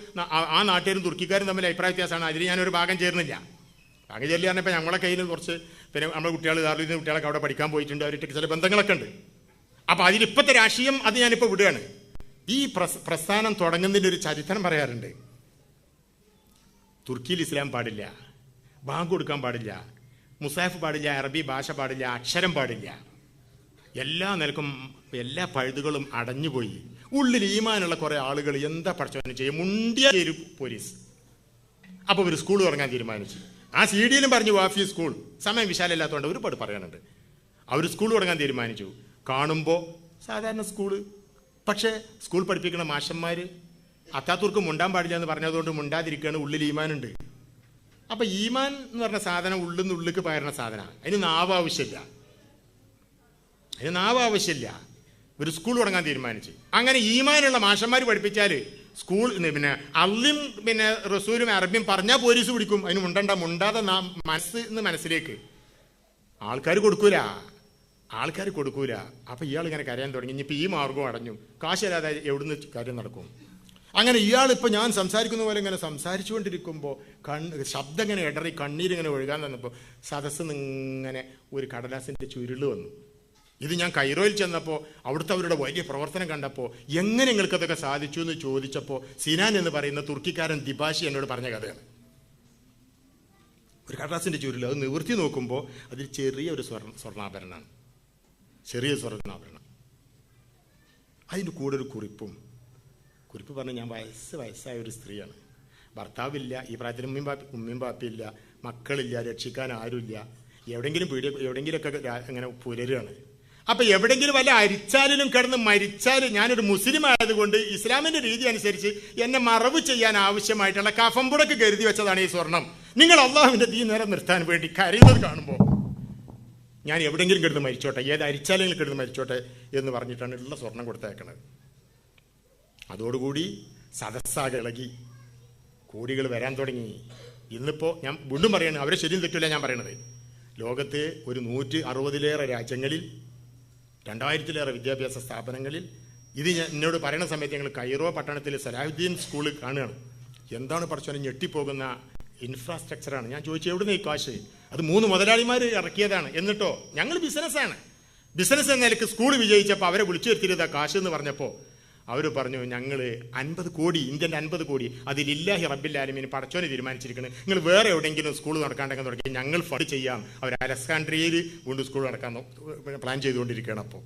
ആ നാട്ടുകാരും തുർക്കിക്കാരും തമ്മിൽ അഭിപ്രായ വ്യത്യാസമാണ്. അതിൽ ഞാനൊരു ഭാഗം ചേർന്നില്ല. ഭാഗം ചേർന്ന് പറഞ്ഞപ്പോൾ ഞങ്ങളുടെ കയ്യിൽ കുറച്ച് പിന്നെ നമ്മുടെ കുട്ടികൾ ദാറുൽ കുട്ടികളൊക്കെ അവിടെ പഠിക്കാൻ പോയിട്ടുണ്ട്. അവർക്ക് ചില ബന്ധങ്ങളൊക്കെ ഉണ്ട്. അപ്പോൾ അതിലിപ്പോഴത്തെ രാഷ്ട്രീയം അത് ഞാനിപ്പോൾ വിടുകയാണ്. ഈ പ്രസ്ഥാനം തുടങ്ങുന്നതിൻ്റെ ഒരു ചരിത്രം പറയാറുണ്ട്. തുർക്കിയിൽ ഇസ്ലാം പാടില്ല, ബാങ്ക് കൊടുക്കാൻ പാടില്ല, മുസാഫ് പാടില്ല, അറബി ഭാഷ പാടില്ല, അക്ഷരം പാടില്ല. എല്ലാ നിലക്കും എല്ലാ പഴുതുകളും അടഞ്ഞുപോയി. ഉള്ളിൽ ഈമാനുള്ള കുറേ ആളുകൾ എന്താ പഠിച്ചവനെ ചെയ്യും? മുണ്ടിയ പോലീസ്. അപ്പോൾ ഒരു സ്കൂൾ തുടങ്ങാൻ തീരുമാനിച്ചു. ആ CD-യിലും പറഞ്ഞു വാഫി സ്കൂൾ. സമയം വിശാലമില്ലാത്തതുകൊണ്ട് ഒരുപാട് പറയാനുണ്ട്. അവർ സ്കൂൾ തുടങ്ങാൻ തീരുമാനിച്ചു. കാണുമ്പോൾ സാധാരണ സ്കൂള്, പക്ഷേ സ്കൂൾ പഠിപ്പിക്കുന്ന മാഷന്മാർ അത്താത്തൂർക്ക് മുണ്ടാൻ പാടില്ല എന്ന് പറഞ്ഞതുകൊണ്ട് മുണ്ടാതിരിക്കുകയാണ്. ഉള്ളിൽ ഈമാനുണ്ട്. അപ്പൊ ഈമാൻ എന്ന് പറഞ്ഞ സാധനം ഉള്ളിന്ന് ഉള്ളിക്ക് പകരുന്ന സാധനമാണ്. അതിന് നാവ് ആവശ്യമില്ല. ഒരു സ്കൂൾ തുടങ്ങാൻ തീരുമാനിച്ചു. അങ്ങനെ ഈമാനുള്ള മാഷന്മാർ പഠിപ്പിച്ചാൽ സ്കൂൾ പിന്നെ അള്ളിയും പിന്നെ റസൂലും അറബിയും പറഞ്ഞാൽ പോലീസ് പിടിക്കും. അതിന് മുണ്ടാതെ മനസ്സിലേക്ക് ആൾക്കാർ കൊടുക്കൂല. അപ്പൊ ഇയാൾ ഇങ്ങനെ കരയാൻ തുടങ്ങി. ഇനിയിപ്പോൾ ഈ മാർഗം അടഞ്ഞു, കാശില്ലാതെ എവിടുന്ന് കാര്യം നടക്കും. അങ്ങനെ ഇയാളിപ്പോൾ ഞാൻ സംസാരിക്കുന്ന പോലെ ഇങ്ങനെ സംസാരിച്ചുകൊണ്ടിരിക്കുമ്പോൾ ശബ്ദം ഇങ്ങനെ ഇടറി കണ്ണീരിങ്ങനെ ഒഴുകാൻ തന്നപ്പോൾ സദസ്സിൽ ഇങ്ങനെ ഒരു കടലാസിന്റെ ചുരുള് വന്നു. ഇത് ഞാൻ കൈറോയിൽ ചെന്നപ്പോൾ അവിടുത്തെ അവരുടെ വലിയ പ്രവർത്തനം കണ്ടപ്പോൾ എങ്ങനെ നിങ്ങൾക്കതൊക്കെ സാധിച്ചു എന്ന് ചോദിച്ചപ്പോൾ സിനാൻ എന്ന് പറയുന്ന തുർക്കിക്കാരൻ ദിബാഷി എന്നോട് പറഞ്ഞ കഥയാണ്. ഒരു കടലാസിന്റെ ചുരുള്, അത് നിവൃത്തി നോക്കുമ്പോൾ അതിൽ ചെറിയൊരു സ്വർണ്ണാഭരണമാണ്. അതിൻ്റെ കൂടെ ഒരു കുറിപ്പ് പറഞ്ഞ് ഞാൻ വയസ്സായ ഒരു സ്ത്രീയാണ്, ഭർത്താവില്ല, ഈ പ്രായത്തിൽ ഉമ്മയും പാപ്പിയില്ല, മക്കളില്ല, രക്ഷിക്കാൻ ആരുമില്ല, എവിടെയെങ്കിലുമൊക്കെ ഇങ്ങനെ പുലരുകയാണ്. അപ്പൊ എവിടെയെങ്കിലും വല്ല അരിച്ചാലിലും കിടന്ന് മരിച്ചാൽ ഞാനൊരു മുസ്ലിം ആയതുകൊണ്ട് ഇസ്ലാമിന്റെ രീതി അനുസരിച്ച് എന്നെ മറവ് ചെയ്യാൻ ആവശ്യമായിട്ടുള്ള കഫംപുടക്ക് കരുതി വെച്ചതാണ് ഈ സ്വർണം. നിങ്ങൾ അള്ളാഹുവിന്റെ ദീൻ നേരം നിർത്താൻ വേണ്ടി കരയുന്നത് കാണുമ്പോൾ ഞാൻ എവിടെയെങ്കിലും കിടന്ന് മരിച്ചോട്ടെ, ഏത് അരിച്ചാലെങ്കിലും കിടന്ന് മരിച്ചോട്ടെ എന്ന് പറഞ്ഞിട്ടാണ് ഉള്ള സ്വർണം കൊടുത്തേക്കണത്. അതോടുകൂടി സദസ്സാകെ ഇളകി, കോടികൾ വരാൻ തുടങ്ങി. ഇന്നിപ്പോ ഞാൻ വീണ്ടും പറയണത്, അവരെ ശരിയും തെറ്റില്ല ഞാൻ പറയണത്, ലോകത്തെ ഒരു 160-ലേറെ രാജ്യങ്ങളിൽ 2000-ലേറെ വിദ്യാഭ്യാസ സ്ഥാപനങ്ങളിൽ ഇത് എന്നോട് പറയുന്ന സമയത്ത് ഞങ്ങൾ കൈറോ പട്ടണത്തിൽ സലാഹുദ്ദീൻ സ്കൂള് കാണുകയാണ്. എന്താണ് പഠിച്ചാലും ഞെട്ടിപ്പോകുന്ന ഇൻഫ്രാസ്ട്രക്ചറാണ്. ഞാൻ ചോദിച്ചു, എവിടുന്ന് ഈ കാശ്? അത് 3 മുതലാളിമാർ ഇറക്കിയതാണ്. എന്നിട്ടോ ഞങ്ങൾ ബിസിനസ് എന്ന നിലയ്ക്ക് സ്കൂൾ വിജയിച്ചപ്പോൾ അവരെ വിളിച്ചു വരുത്തിയത് കാശ് എന്ന് പറഞ്ഞപ്പോൾ അവർ പറഞ്ഞു, ഞങ്ങൾ 50 കോടി, ഇന്ത്യൻ്റെ 50 കോടി അതിലില്ലാഹി റബ്ബിൽ ആലമീൻ പടച്ചോനെ തീരുമാനിച്ചിരിക്കുന്നത്, നിങ്ങൾ വേറെ എവിടെയെങ്കിലും സ്കൂൾ നടക്കാണ്ടെങ്കിൽ തുടങ്ങി ഞങ്ങൾ ഫണ്ട് ചെയ്യാം. അവർ അലക്സാണ്ട്രിയയിൽ വീണ്ടും സ്കൂൾ നടക്കാൻ പ്ലാൻ ചെയ്തുകൊണ്ടിരിക്കുകയാണ്. അപ്പോൾ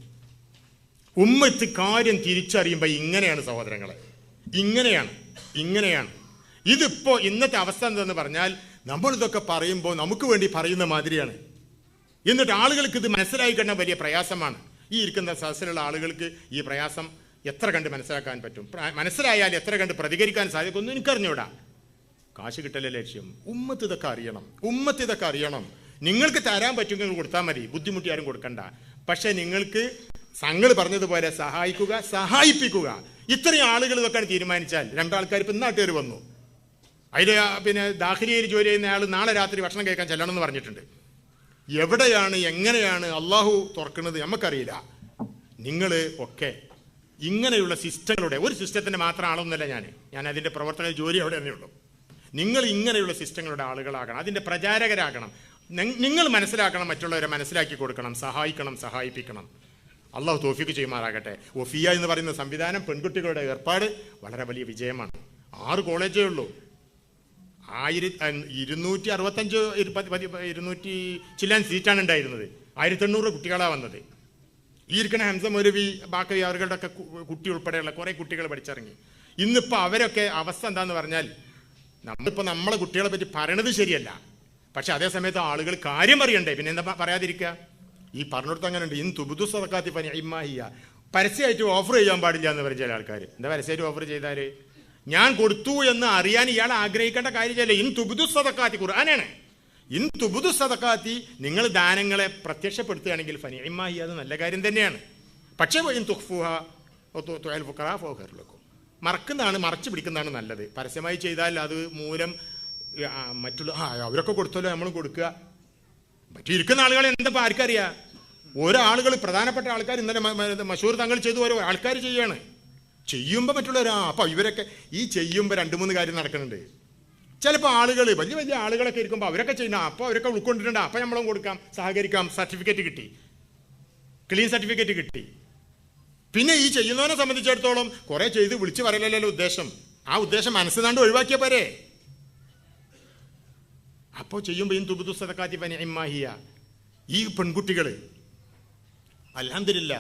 ഉമ്മത്ത് കാര്യം തിരിച്ചറിയുമ്പോൾ ഇങ്ങനെയാണ് സഹോദരങ്ങളെ, ഇങ്ങനെയാണ്. ഇതിപ്പോ ഇന്നത്തെ അവസ്ഥ എന്തെന്ന് പറഞ്ഞാൽ നമ്മളിതൊക്കെ പറയുമ്പോൾ നമുക്ക് വേണ്ടി പറയുന്ന മാതിരിയാണ്. എന്നിട്ട് ആളുകൾക്ക് ഇത് മനസ്സിലായി കഴിഞ്ഞാൽ വലിയ പ്രയാസമാണ്. ഈ ഇരിക്കുന്ന സദസ്സിലുള്ള ആളുകൾക്ക് ഈ പ്രയാസം എത്ര കണ്ട് മനസ്സിലാക്കാൻ പറ്റും? മനസ്സിലായാൽ എത്ര കണ്ട് പ്രതികരിക്കാൻ സാധിക്കുമെന്ന് എനിക്കറിഞ്ഞൂടാ. കാശ് കിട്ടലേ ലക്ഷ്യം. ഉമ്മത്ത് ഇതൊക്കെ അറിയണം. നിങ്ങൾക്ക് തരാൻ പറ്റുമെങ്കിൽ കൊടുത്താൽ മതി, ബുദ്ധിമുട്ടി ആരും കൊടുക്കണ്ട. പക്ഷെ നിങ്ങൾക്ക് സംഘങ്ങൾ പറഞ്ഞതുപോലെ സഹായിപ്പിക്കുക. ഇത്രയും ആളുകൾ ഇതൊക്കെയാണ് തീരുമാനിച്ചാൽ, 2 ആൾക്കാർ ഇപ്പം നാട്ടുകാർ വന്നു, അതിൽ പിന്നെ ദാഖിലിയിൽ ജോലി ചെയ്യുന്ന ആൾ നാളെ രാത്രി ഭക്ഷണം കഴിക്കാൻ ചെല്ലണം എന്ന് പറഞ്ഞിട്ടുണ്ട്. എവിടെയാണ് എങ്ങനെയാണ് അള്ളാഹു തുറക്കുന്നത് നമുക്കറിയില്ല. നിങ്ങൾ ഒക്കെ ഇങ്ങനെയുള്ള സിസ്റ്റങ്ങളുടെ, ഒരു സിസ്റ്റത്തിന്റെ മാത്രം ആളൊന്നുമല്ല ഞാൻ അതിന്റെ പ്രവർത്തന ജോലി അവിടെ തന്നെ ഉള്ളൂ. നിങ്ങൾ ഇങ്ങനെയുള്ള സിസ്റ്റങ്ങളുടെ ആളുകളാകണം, അതിന്റെ പ്രചാരകരാകണം. നിങ്ങൾ മനസ്സിലാക്കണം, മറ്റുള്ളവരെ മനസ്സിലാക്കി കൊടുക്കണം, സഹായിപ്പിക്കണം. അള്ളാഹു തൗഫീഖ് ചെയ്യുമാറാകട്ടെ. ഒഫിയ എന്ന് പറയുന്ന സംവിധാനം, പെൺകുട്ടികളുടെ ഏർപ്പാട് വളരെ വലിയ വിജയമാണ്. 6 കോളേജേ ഉള്ളൂ. 200 ചില്ലാൻ സീറ്റാണ് ഉണ്ടായിരുന്നത്. 1800 കുട്ടികളാണ് വന്നത്. ഈ ഇരിക്കണ ഹംസ മൗലവി, ബാക്കി അവരുടെ ഒക്കെ കുട്ടി ഉൾപ്പെടെയുള്ള കുറെ കുട്ടികൾ പഠിച്ചിറങ്ങി. ഇന്നിപ്പോൾ അവരൊക്കെ അവസ്ഥ എന്താന്ന് പറഞ്ഞാൽ, നമ്മളിപ്പോൾ നമ്മളെ കുട്ടികളെ പറ്റി പറയണത് ശരിയല്ല, പക്ഷെ അതേ സമയത്ത് ആളുകൾ കാര്യം പറയണ്ടേ, പിന്നെ എന്താ പറയാതിരിക്കുക? ഈ പറഞ്ഞിടത്ത് അങ്ങനെ ഉണ്ട്, ഇന്ന് തുബുദു സദഖാത്തി ഫനിഇമ്മാഹിയ, പരസ്യമായിട്ട് ഓഫർ ചെയ്യാൻ പാടില്ല എന്ന് പറഞ്ഞ ചില ആൾക്കാർ. എന്താ പരസ്യമായിട്ട് ഓഫർ ചെയ്താൽ? ഞാൻ കൊടുത്തു എന്ന് അറിയാൻ ഇയാൾ ആഗ്രഹിക്കേണ്ട കാര്യമല്ല. ഇൻ തുബുദു സദഖാത്തി ഖുർആനാണ്. ഇൻ തുബുദു സദഖാത്തി, നിങ്ങൾ ദാനങ്ങളെ പ്രത്യക്ഷപ്പെടുത്തുകയാണെങ്കിൽ ഫനിഇമ്മാഹിയ, അത് നല്ല കാര്യം തന്നെയാണ്. പക്ഷേ ഇൻ തുഖ്ഫുഹ തുഅൽ ഫുഖറാ ഫഖൈർ ലക്കും, മറച്ചു പിടിക്കുന്നതാണ് നല്ലത്. പരസ്യമായി ചെയ്താൽ അത് മൂലം മറ്റുള്ള അവരൊക്കെ കൊടുത്തല്ലോ നമ്മളും കൊടുക്കുക. മറ്റിരിക്കുന്ന ആളുകളെ എന്താ ആർക്കറിയാം? ഓരോ ആളുകൾ, പ്രധാനപ്പെട്ട ആൾക്കാർ, ഇന്നലെ മശൂർ തങ്ങൾ ചെയ്തു, ഓരോ ആൾക്കാർ ചെയ്യാണ്. ചെയ്യുമ്പോൾ മറ്റുള്ളവരാ, അപ്പൊ ഇവരൊക്കെ ഈ ചെയ്യുമ്പോൾ 2-3 കാര്യം നടക്കുന്നുണ്ട്. ചിലപ്പോൾ ആളുകൾ, വലിയ ആളുകളൊക്കെ ഇരിക്കുമ്പോൾ അവരൊക്കെ ചെയ്യണം, അപ്പോൾ അവരൊക്കെ ഉൾക്കൊണ്ടിട്ടുണ്ട്, അപ്പം നമ്മളും കൊടുക്കാം, സഹകരിക്കാം. സർട്ടിഫിക്കറ്റ് കിട്ടി, ക്ലീൻ സർട്ടിഫിക്കറ്റ് കിട്ടി. പിന്നെ ഈ ചെയ്യുന്നവനെ സംബന്ധിച്ചിടത്തോളം കുറെ ചെയ്ത് വിളിച്ചു പറയലല്ലോ ഉദ്ദേശം. ആ ഉദ്ദേശം മനസ്സിലാണ്ട് ഒഴിവാക്കിയ പോരെ. അപ്പോൾ ചെയ്യുമ്പോൾ ഈ തുബുദു സദഖാത്തി ഫനിഇമ്മാഹിയ, ഈ പെൺകുട്ടികൾ അൽഹംദുലില്ലാ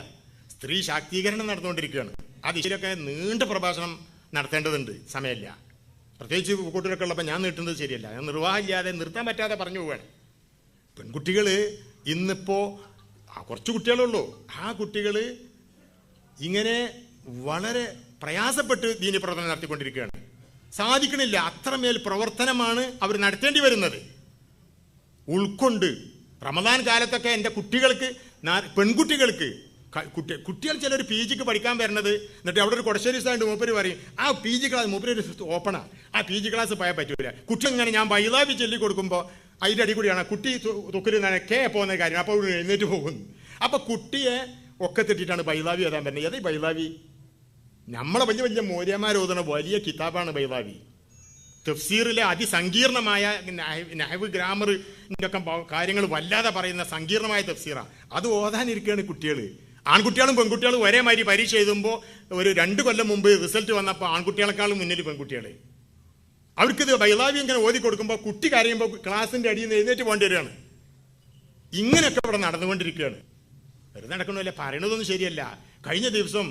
സ്ത്രീ ശാക്തീകരണം നടന്നുകൊണ്ടിരിക്കുകയാണ്. ആ ദിശയിലൊക്കെ നീണ്ട പ്രഭാഷണം നടത്തേണ്ടതുണ്ട്, സമയമില്ല. പ്രത്യേകിച്ച് കുട്ടികളൊക്കെ ഉള്ളപ്പോൾ ഞാൻ നീട്ടുന്നത് ശരിയല്ല. ഞാൻ നിർവാഹമില്ലാതെ, നിർത്താൻ പറ്റാതെ പറഞ്ഞു പോവുകയാണ്. പെൺകുട്ടികൾ ഇന്നിപ്പോൾ കുറച്ച് കുട്ടികളുള്ളൂ. ആ കുട്ടികൾ ഇങ്ങനെ വളരെ പ്രയാസപ്പെട്ട് ദീനി പ്രവർത്തനം നടത്തിക്കൊണ്ടിരിക്കുകയാണ്. സാധിക്കണില്ല. അത്രമേൽ പ്രവർത്തനമാണ് അവർ നടത്തേണ്ടി വരുന്നത്. ഉൾക്കൊണ്ട് റമദാൻ കാലത്തൊക്കെ എൻ്റെ കുട്ടികൾക്ക്, പെൺകുട്ടികൾക്ക്, കുട്ടികൾ ചിലർ പി ജിക്ക് പഠിക്കാൻ വരുന്നത്, എന്നിട്ട് അവിടെ ഒരു കൊടശ്ശേരി സ്ഥാണ്ട് മൂപ്പര് പറയും ആ പി ജി ക്ലാസ്, മൂപ്പര് ഓപ്പണാ, ആ പി ജി ക്ലാസ് പോയാൽ പറ്റൂല. കുട്ടി ഇങ്ങനെ ഞാൻ ബൈലാബി ചൊല്ലി കൊടുക്കുമ്പോൾ അതിൻ്റെ അടി കൂടിയാണ് കുട്ടി തുക്കിൽ കേ പോകുന്ന കാര്യം. അപ്പോൾ എഴുന്നേറ്റ് പോകുന്നു. അപ്പൊ കുട്ടിയെ ഒക്കെ തെറ്റിട്ടാണ് ബൈലാവി എഴുതാൻ പറ്റുന്നത്. ഏതാ ബൈലാവി? നമ്മളെ വലിയ വലിയ മൂല്യന്മാരോതുന്ന വലിയ കിതാബാണ് ബൈലാവി. തഫ്സീറിലെ അതിസങ്കീർണമായ നഹ്വ് ഗ്രാമറിൻ്റെ ഒക്കെ കാര്യങ്ങൾ വല്ലാതെ പറയുന്ന സങ്കീർണമായ തഫ്സീറാണ്. അത് ഓതാനിരിക്കുകയാണ് കുട്ടികൾ. ആൺകുട്ടികളും പെൺകുട്ടികളും ഒരേമാതിരി പരീക്ഷ എഴുതുമ്പോൾ ഒരു 2 കൊല്ലം മുമ്പ് റിസൾട്ട് വന്നപ്പോൾ ആൺകുട്ടികളെക്കാളും മുന്നിൽ പെൺകുട്ടികൾ. അവർക്കിത് ബൈലാവി ഇങ്ങനെ ഓതി കൊടുക്കുമ്പോൾ കുട്ടി കരയുമ്പോൾ ക്ലാസിന്റെ അടിയിൽ നിന്ന് എഴുന്നേറ്റ് പോകേണ്ടി വരികയാണ്. ഇങ്ങനെയൊക്കെ ഇവിടെ നടന്നുകൊണ്ടിരിക്കുകയാണ്. വെറുതെ നടക്കണമല്ല, പറയണതൊന്നും ശരിയല്ല. കഴിഞ്ഞ ദിവസം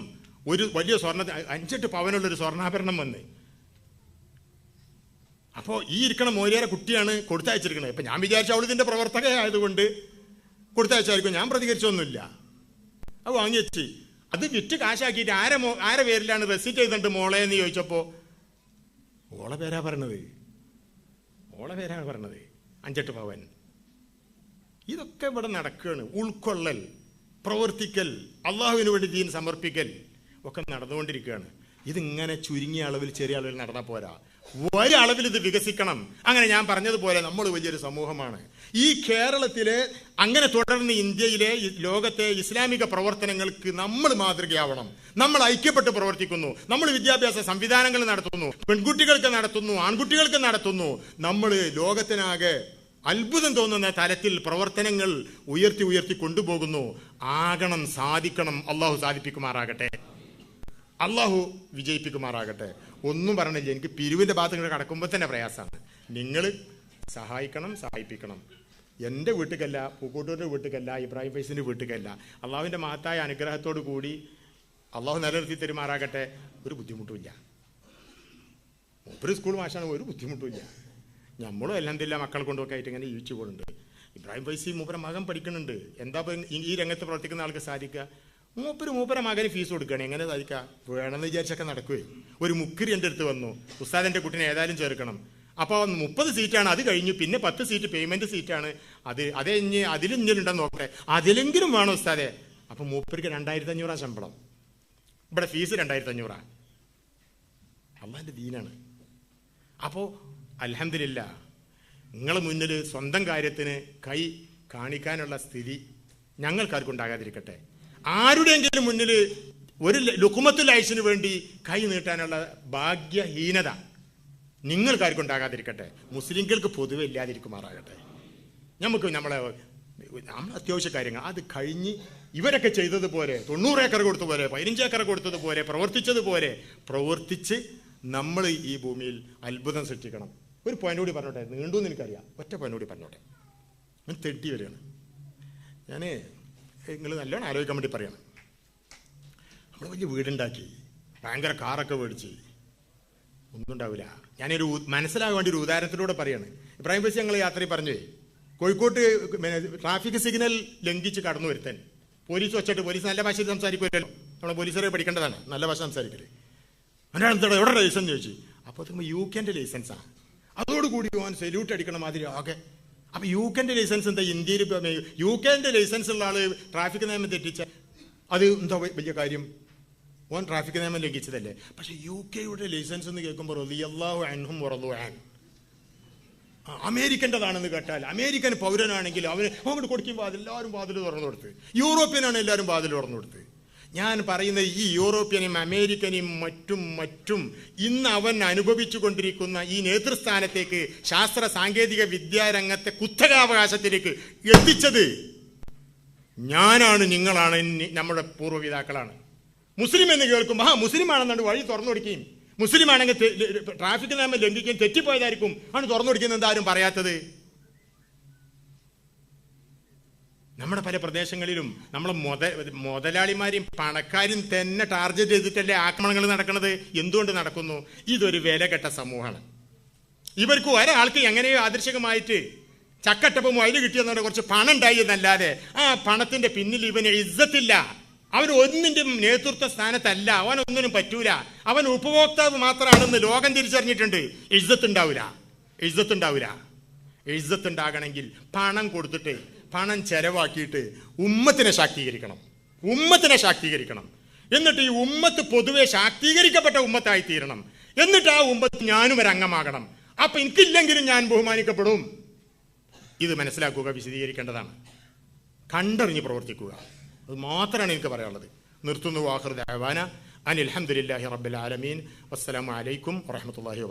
ഒരു വലിയ 5-8 പവനുള്ളൊരു സ്വർണ്ണാഭരണം വന്ന്, അപ്പോൾ ഈ ഇരിക്കണ മോലിയാരെ കുട്ടിയാണ് കൊടുത്തയച്ചിരിക്കുന്നത്. ഇപ്പം ഞാൻ വിചാരിച്ച അവൾ ഇതിൻ്റെ പ്രവർത്തക ആയതുകൊണ്ട് കൊടുത്തയച്ചായിരിക്കും. ഞാൻ പ്രതികരിച്ചൊന്നുമില്ല. അത് വാങ്ങി വെച്ച് അത് വിറ്റ് കാശാക്കിയിട്ട് ആരെ പേരിലാണ് റെസിറ്റ് ചെയ്തിട്ട് മോളെ എന്ന് ചോദിച്ചപ്പോൾ ഓളെ പേരാ പറഞ്ഞത്. 5-8 പവൻ. ഇതൊക്കെ ഇവിടെ നടക്കുകയാണ്. ഉൾക്കൊള്ളൽ, പ്രവർത്തിക്കൽ, അള്ളാഹുവിന് വേണ്ടി ദീൻ സമർപ്പിക്കൽ ഒക്കെ നടന്നുകൊണ്ടിരിക്കുകയാണ്. ഇതിങ്ങനെ ചുരുങ്ങിയ അളവിൽ, ചെറിയ അളവിൽ നടന്നാൽ പോരാ. വലിയ അളവിൽ ഇത് വികസിക്കണം. അങ്ങനെ ഞാൻ പറഞ്ഞതുപോലെ നമ്മൾ വലിയൊരു സമൂഹമാണ്. ഈ കേരളത്തിലെ അങ്ങനെ തുടർന്ന് ഇന്ത്യയിലെ ലോകത്തെ ഇസ്ലാമിക പ്രവർത്തനങ്ങൾക്ക് നമ്മൾ മാതൃകയാവണം. നമ്മൾ ഐക്യപ്പെട്ട് പ്രവർത്തിക്കുന്നു. നമ്മൾ വിദ്യാഭ്യാസ സംവിധാനങ്ങൾ നടത്തുന്നു, പെൺകുട്ടികൾക്ക് നടത്തുന്നു, ആൺകുട്ടികൾക്ക് നടത്തുന്നു. നമ്മൾ ലോകത്തിനാകെ അത്ഭുതം തോന്നുന്ന തലത്തിൽ പ്രവർത്തനങ്ങൾ ഉയർത്തി കൊണ്ടുപോകുന്നു. ആകണം, സാധിക്കണം. അള്ളാഹു സാധിപ്പിക്കുമാറാകട്ടെ, അള്ളാഹു വിജയിപ്പിക്കുമാറാകട്ടെ. ഒന്നും പറഞ്ഞില്ല. എനിക്ക് പിരിവിൻ്റെ ഭാഗത്ത് കടക്കുമ്പോൾ തന്നെ പ്രയാസമാണ്. നിങ്ങൾ സഹായിപ്പിക്കണം. എൻ്റെ വീട്ടിലേക്കല്ല, പൂക്കോട്ടൂരിൻ്റെ വീട്ടിലേക്കല്ല, ഇബ്രാഹിം ഫൈസിൻ്റെ വീട്ടിലേക്കല്ല. അള്ളാഹുവിൻ്റെ മഹത്തായ അനുഗ്രഹത്തോടു കൂടി അള്ളാഹു നിലനിർത്തി തരുമാറാകട്ടെ. ഒരു ബുദ്ധിമുട്ടുമില്ല. ഒരു സ്കൂൾ മാഷാണ്, ഒരു ബുദ്ധിമുട്ടുമില്ല. നമ്മളും അൽഹംദുലില്ലാ മക്കളെ കൊണ്ടൊക്കെ ആയിട്ട് ഇങ്ങനെ ജീവിച്ചു പോകുന്നുണ്ട്. ഇബ്രാഹിം ഫൈസി മൂപ്പര മകൻ പഠിക്കുന്നുണ്ട്. എന്താ ഈ രംഗത്ത് പ്രവർത്തിക്കുന്ന ആൾക്ക് സാധിക്കുക? മൂപ്പര മകന് ഫീസ് കൊടുക്കുകയാണ്. എങ്ങനെ സാധിക്കുക? വേണമെന്ന് വിചാരിച്ചൊക്കെ നടക്കുകയെ. ഒരു മുക്കിരി എൻ്റെ അടുത്ത് വന്നു, ഉസ്താദിൻ്റെ കുട്ടിനെ ഏതായാലും ചേർക്കണം. അപ്പോൾ 30 സീറ്റാണ്. അത് കഴിഞ്ഞു പിന്നെ 10 സീറ്റ് പേയ്മെന്റ് സീറ്റാണ്. അതേ അതിലിഞ്ഞിട്ടുണ്ടെന്ന് നോക്കട്ടെ, അതിലെങ്കിലും വേണം ഉസ്താദെ. അപ്പം മൂപ്പർക്ക് 2500 ശമ്പളം. ഇവിടെ ഫീസ് 2500. അള്ളാന്റെ ദീനാണ്. അപ്പോൾ അൽഹംദുലില്ലാ നിങ്ങളെ മുന്നിൽ സ്വന്തം കാര്യത്തിന് കൈ കാണിക്കാനുള്ള സ്ഥിതി ഞങ്ങൾക്കാർക്കും ഉണ്ടാകാതിരിക്കട്ടെ. ആരുടെയെങ്കിലും മുന്നിൽ ഒരു ലുഖ്മത്തുൽ ഐഷിന് വേണ്ടി കൈ നീട്ടാനുള്ള ഭാഗ്യഹീനത നിങ്ങൾക്കാർക്കും ഉണ്ടാകാതിരിക്കട്ടെ. മുസ്ലിങ്ങൾക്ക് പൊതുവെ ഇല്ലാതിരിക്കുമാറാകട്ടെ. നമ്മളെ അത്യാവശ്യ കാര്യങ്ങൾ അത് കഴിഞ്ഞ് ഇവരൊക്കെ ചെയ്തതുപോലെ 90 ഏക്കർ കൊടുത്തതുപോലെ 15 ഏക്കർ കൊടുത്തതുപോലെ പ്രവർത്തിച്ച് നമ്മൾ ഈ ഭൂമിയിൽ അത്ഭുതം സൃഷ്ടിക്കണം. ഒരു പോയിന്റ് കൂടി പറഞ്ഞോട്ടെ, നീണ്ടുമെന്ന് എനിക്കറിയാം. ഒറ്റ പോയിന്റ് കൂടി പറഞ്ഞോട്ടെ. ഞാൻ തെറ്റി വരികയാണ്. ഞാൻ നിങ്ങൾ നല്ലോണം ആലോചിക്കാൻ വേണ്ടി പറയണം. നമ്മൾ വലിയ വീടുണ്ടാക്കി, ഭയങ്കര കാറൊക്കെ മേടിച്ച് ഒന്നും ഉണ്ടാവില്ല. ഞാനൊരു മനസ്സിലാകാൻ വേണ്ടി ഒരു ഉദാഹരണത്തിലൂടെ പറയാണ്. ഇബ്രാഹിം ഫൈസി ഞങ്ങൾ യാത്രയിൽ പറഞ്ഞു, കോഴിക്കോട്ട് ട്രാഫിക് സിഗ്നൽ ലംഘിച്ച് കടന്നു വരുത്താൻ പോലീസ് വെച്ചിട്ട്, പോലീസ് നല്ല ഭാഷയിൽ സംസാരിക്കുമല്ലോ, നമ്മളെ പോലീസുകാരെ പഠിക്കേണ്ടതാണ് നല്ല ഭാഷ സംസാരിക്കല്. അതിനാണ് എവിടെ ലൈസൻസ് ചോദിച്ചു. അപ്പോൾ യുകെൻ്റെ ലൈസൻസാണ്. അതോടുകൂടി ഓൻ സല്യൂട്ട് അടിക്കണം മാതിരി ആകെ. അപ്പൊ യുകെൻ്റെ ലൈസൻസ് എന്താ? ഇന്ത്യയിൽ യുകെൻ്റെ ലൈസൻസ് ഉള്ള ആള് ട്രാഫിക് നിയമം തെറ്റിച്ച അത് എന്താ വലിയ കാര്യം? ഓൻ ട്രാഫിക് നിയമം ലംഘിച്ചതല്ലേ. പക്ഷെ യുകെയുടെ ലൈസൻസ് എന്ന് കേൾക്കുമ്പോൾ റളിയല്ലാഹു അൻഹും വറളു അൻ, അമേരിക്കൻ്റെതാണെന്ന് കേട്ടാൽ, അമേരിക്കൻ പൗരനാണെങ്കിൽ അവന് അങ്ങോട്ട് കൊടുക്കുമ്പോൾ അതെല്ലാവരും വാതിൽ തുറന്നു കൊടുത്ത്. യൂറോപ്യനാണ് എല്ലാവരും വാതിൽ തുറന്നു കൊടുത്ത്. ഞാൻ പറയുന്നത് ഈ യൂറോപ്യനും അമേരിക്കനും മറ്റും ഇന്ന് അവൻ അനുഭവിച്ചു കൊണ്ടിരിക്കുന്ന ഈ നേതൃസ്ഥാനത്തേക്ക്, ശാസ്ത്ര സാങ്കേതിക വിദ്യാരംഗത്തെ കുത്തകാവകാശത്തിലേക്ക് എത്തിച്ചത് ഞാനാണ്, നിങ്ങളാണ്, നമ്മുടെ പൂർവ്വപിതാക്കളാണ്. മുസ്ലിം എന്ന് കേൾക്കുമ്പോൾ മുസ്ലിം ആണെന്നുണ്ട് വഴി തുറന്നു കൊടുക്കുകയും, മുസ്ലിം ആണെങ്കിൽ ട്രാഫിക് നിയമം ലംഘിക്കുകയും തെറ്റിപ്പോയതായിരിക്കും ആണ് തുറന്നു കൊടുക്കുന്നത്. എന്താരും പറയാത്തത്? നമ്മുടെ പല പ്രദേശങ്ങളിലും നമ്മളെ മുതലാളിമാരെയും പണക്കാരും തന്നെ ടാർഗറ്റ് ചെയ്തിട്ടല്ലേ ആക്രമണങ്ങൾ നടക്കുന്നത്. എന്തുകൊണ്ട് നടക്കുന്നു? ഇതൊരു വിലകെട്ട സമൂഹമാണ്. ഇവർക്ക് ഒരാൾക്ക് എങ്ങനെയോ ആദർശകമായിട്ട് ചക്കട്ടപ്പം അതിൽ കിട്ടിയെന്നുണ്ട് കുറച്ച് പണം ഉണ്ടായി എന്നല്ലാതെ ആ പണത്തിന്റെ പിന്നിൽ ഇവന് ഇസ്സത്തില്ല. അവൻ ഒന്നിന്റെ നേതൃത്വ സ്ഥാനത്തല്ല, അവൻ ഒന്നിനും പറ്റൂല, അവൻ ഉപഭോക്താവ് മാത്രമാണെന്ന് ലോകം തിരിച്ചറിഞ്ഞിട്ടുണ്ട്. ഇസ്സത്ത് ഉണ്ടാവില്ല. ഇസ്സത്ത് ഉണ്ടാകണമെങ്കിൽ പണം കൊടുത്തിട്ട്, പണം ചെലവാക്കിയിട്ട് ഉമ്മത്തിനെ ശാക്തീകരിക്കണം. എന്നിട്ട് ഈ ഉമ്മത്ത് പൊതുവെ ശാക്തീകരിക്കപ്പെട്ട ഉമ്മത്തായി തീരണം. എന്നിട്ട് ആ ഉമ്മത്ത് ഞാനും ഒരു അംഗമാകണം. അപ്പൊ എനിക്കില്ലെങ്കിലും ഞാൻ ബഹുമാനിക്കപ്പെടും. ഇത് മനസ്സിലാക്കുക, വിശദീകരിക്കേണ്ടതാണ്, കണ്ടറിഞ്ഞ് പ്രവർത്തിക്കുക. അത് മാത്രമാണ് എനിക്ക് പറയാനുള്ളത്. നിർത്തുന്നു. ആഖിറു ദഅവാന അനിൽ ഹംദുലില്ലാഹി റബ്ബിൽ ആലമീൻ. വസ്സലാമു അലൈക്കും വറഹ്മത്തുള്ളാഹി വബറകാതുഹു.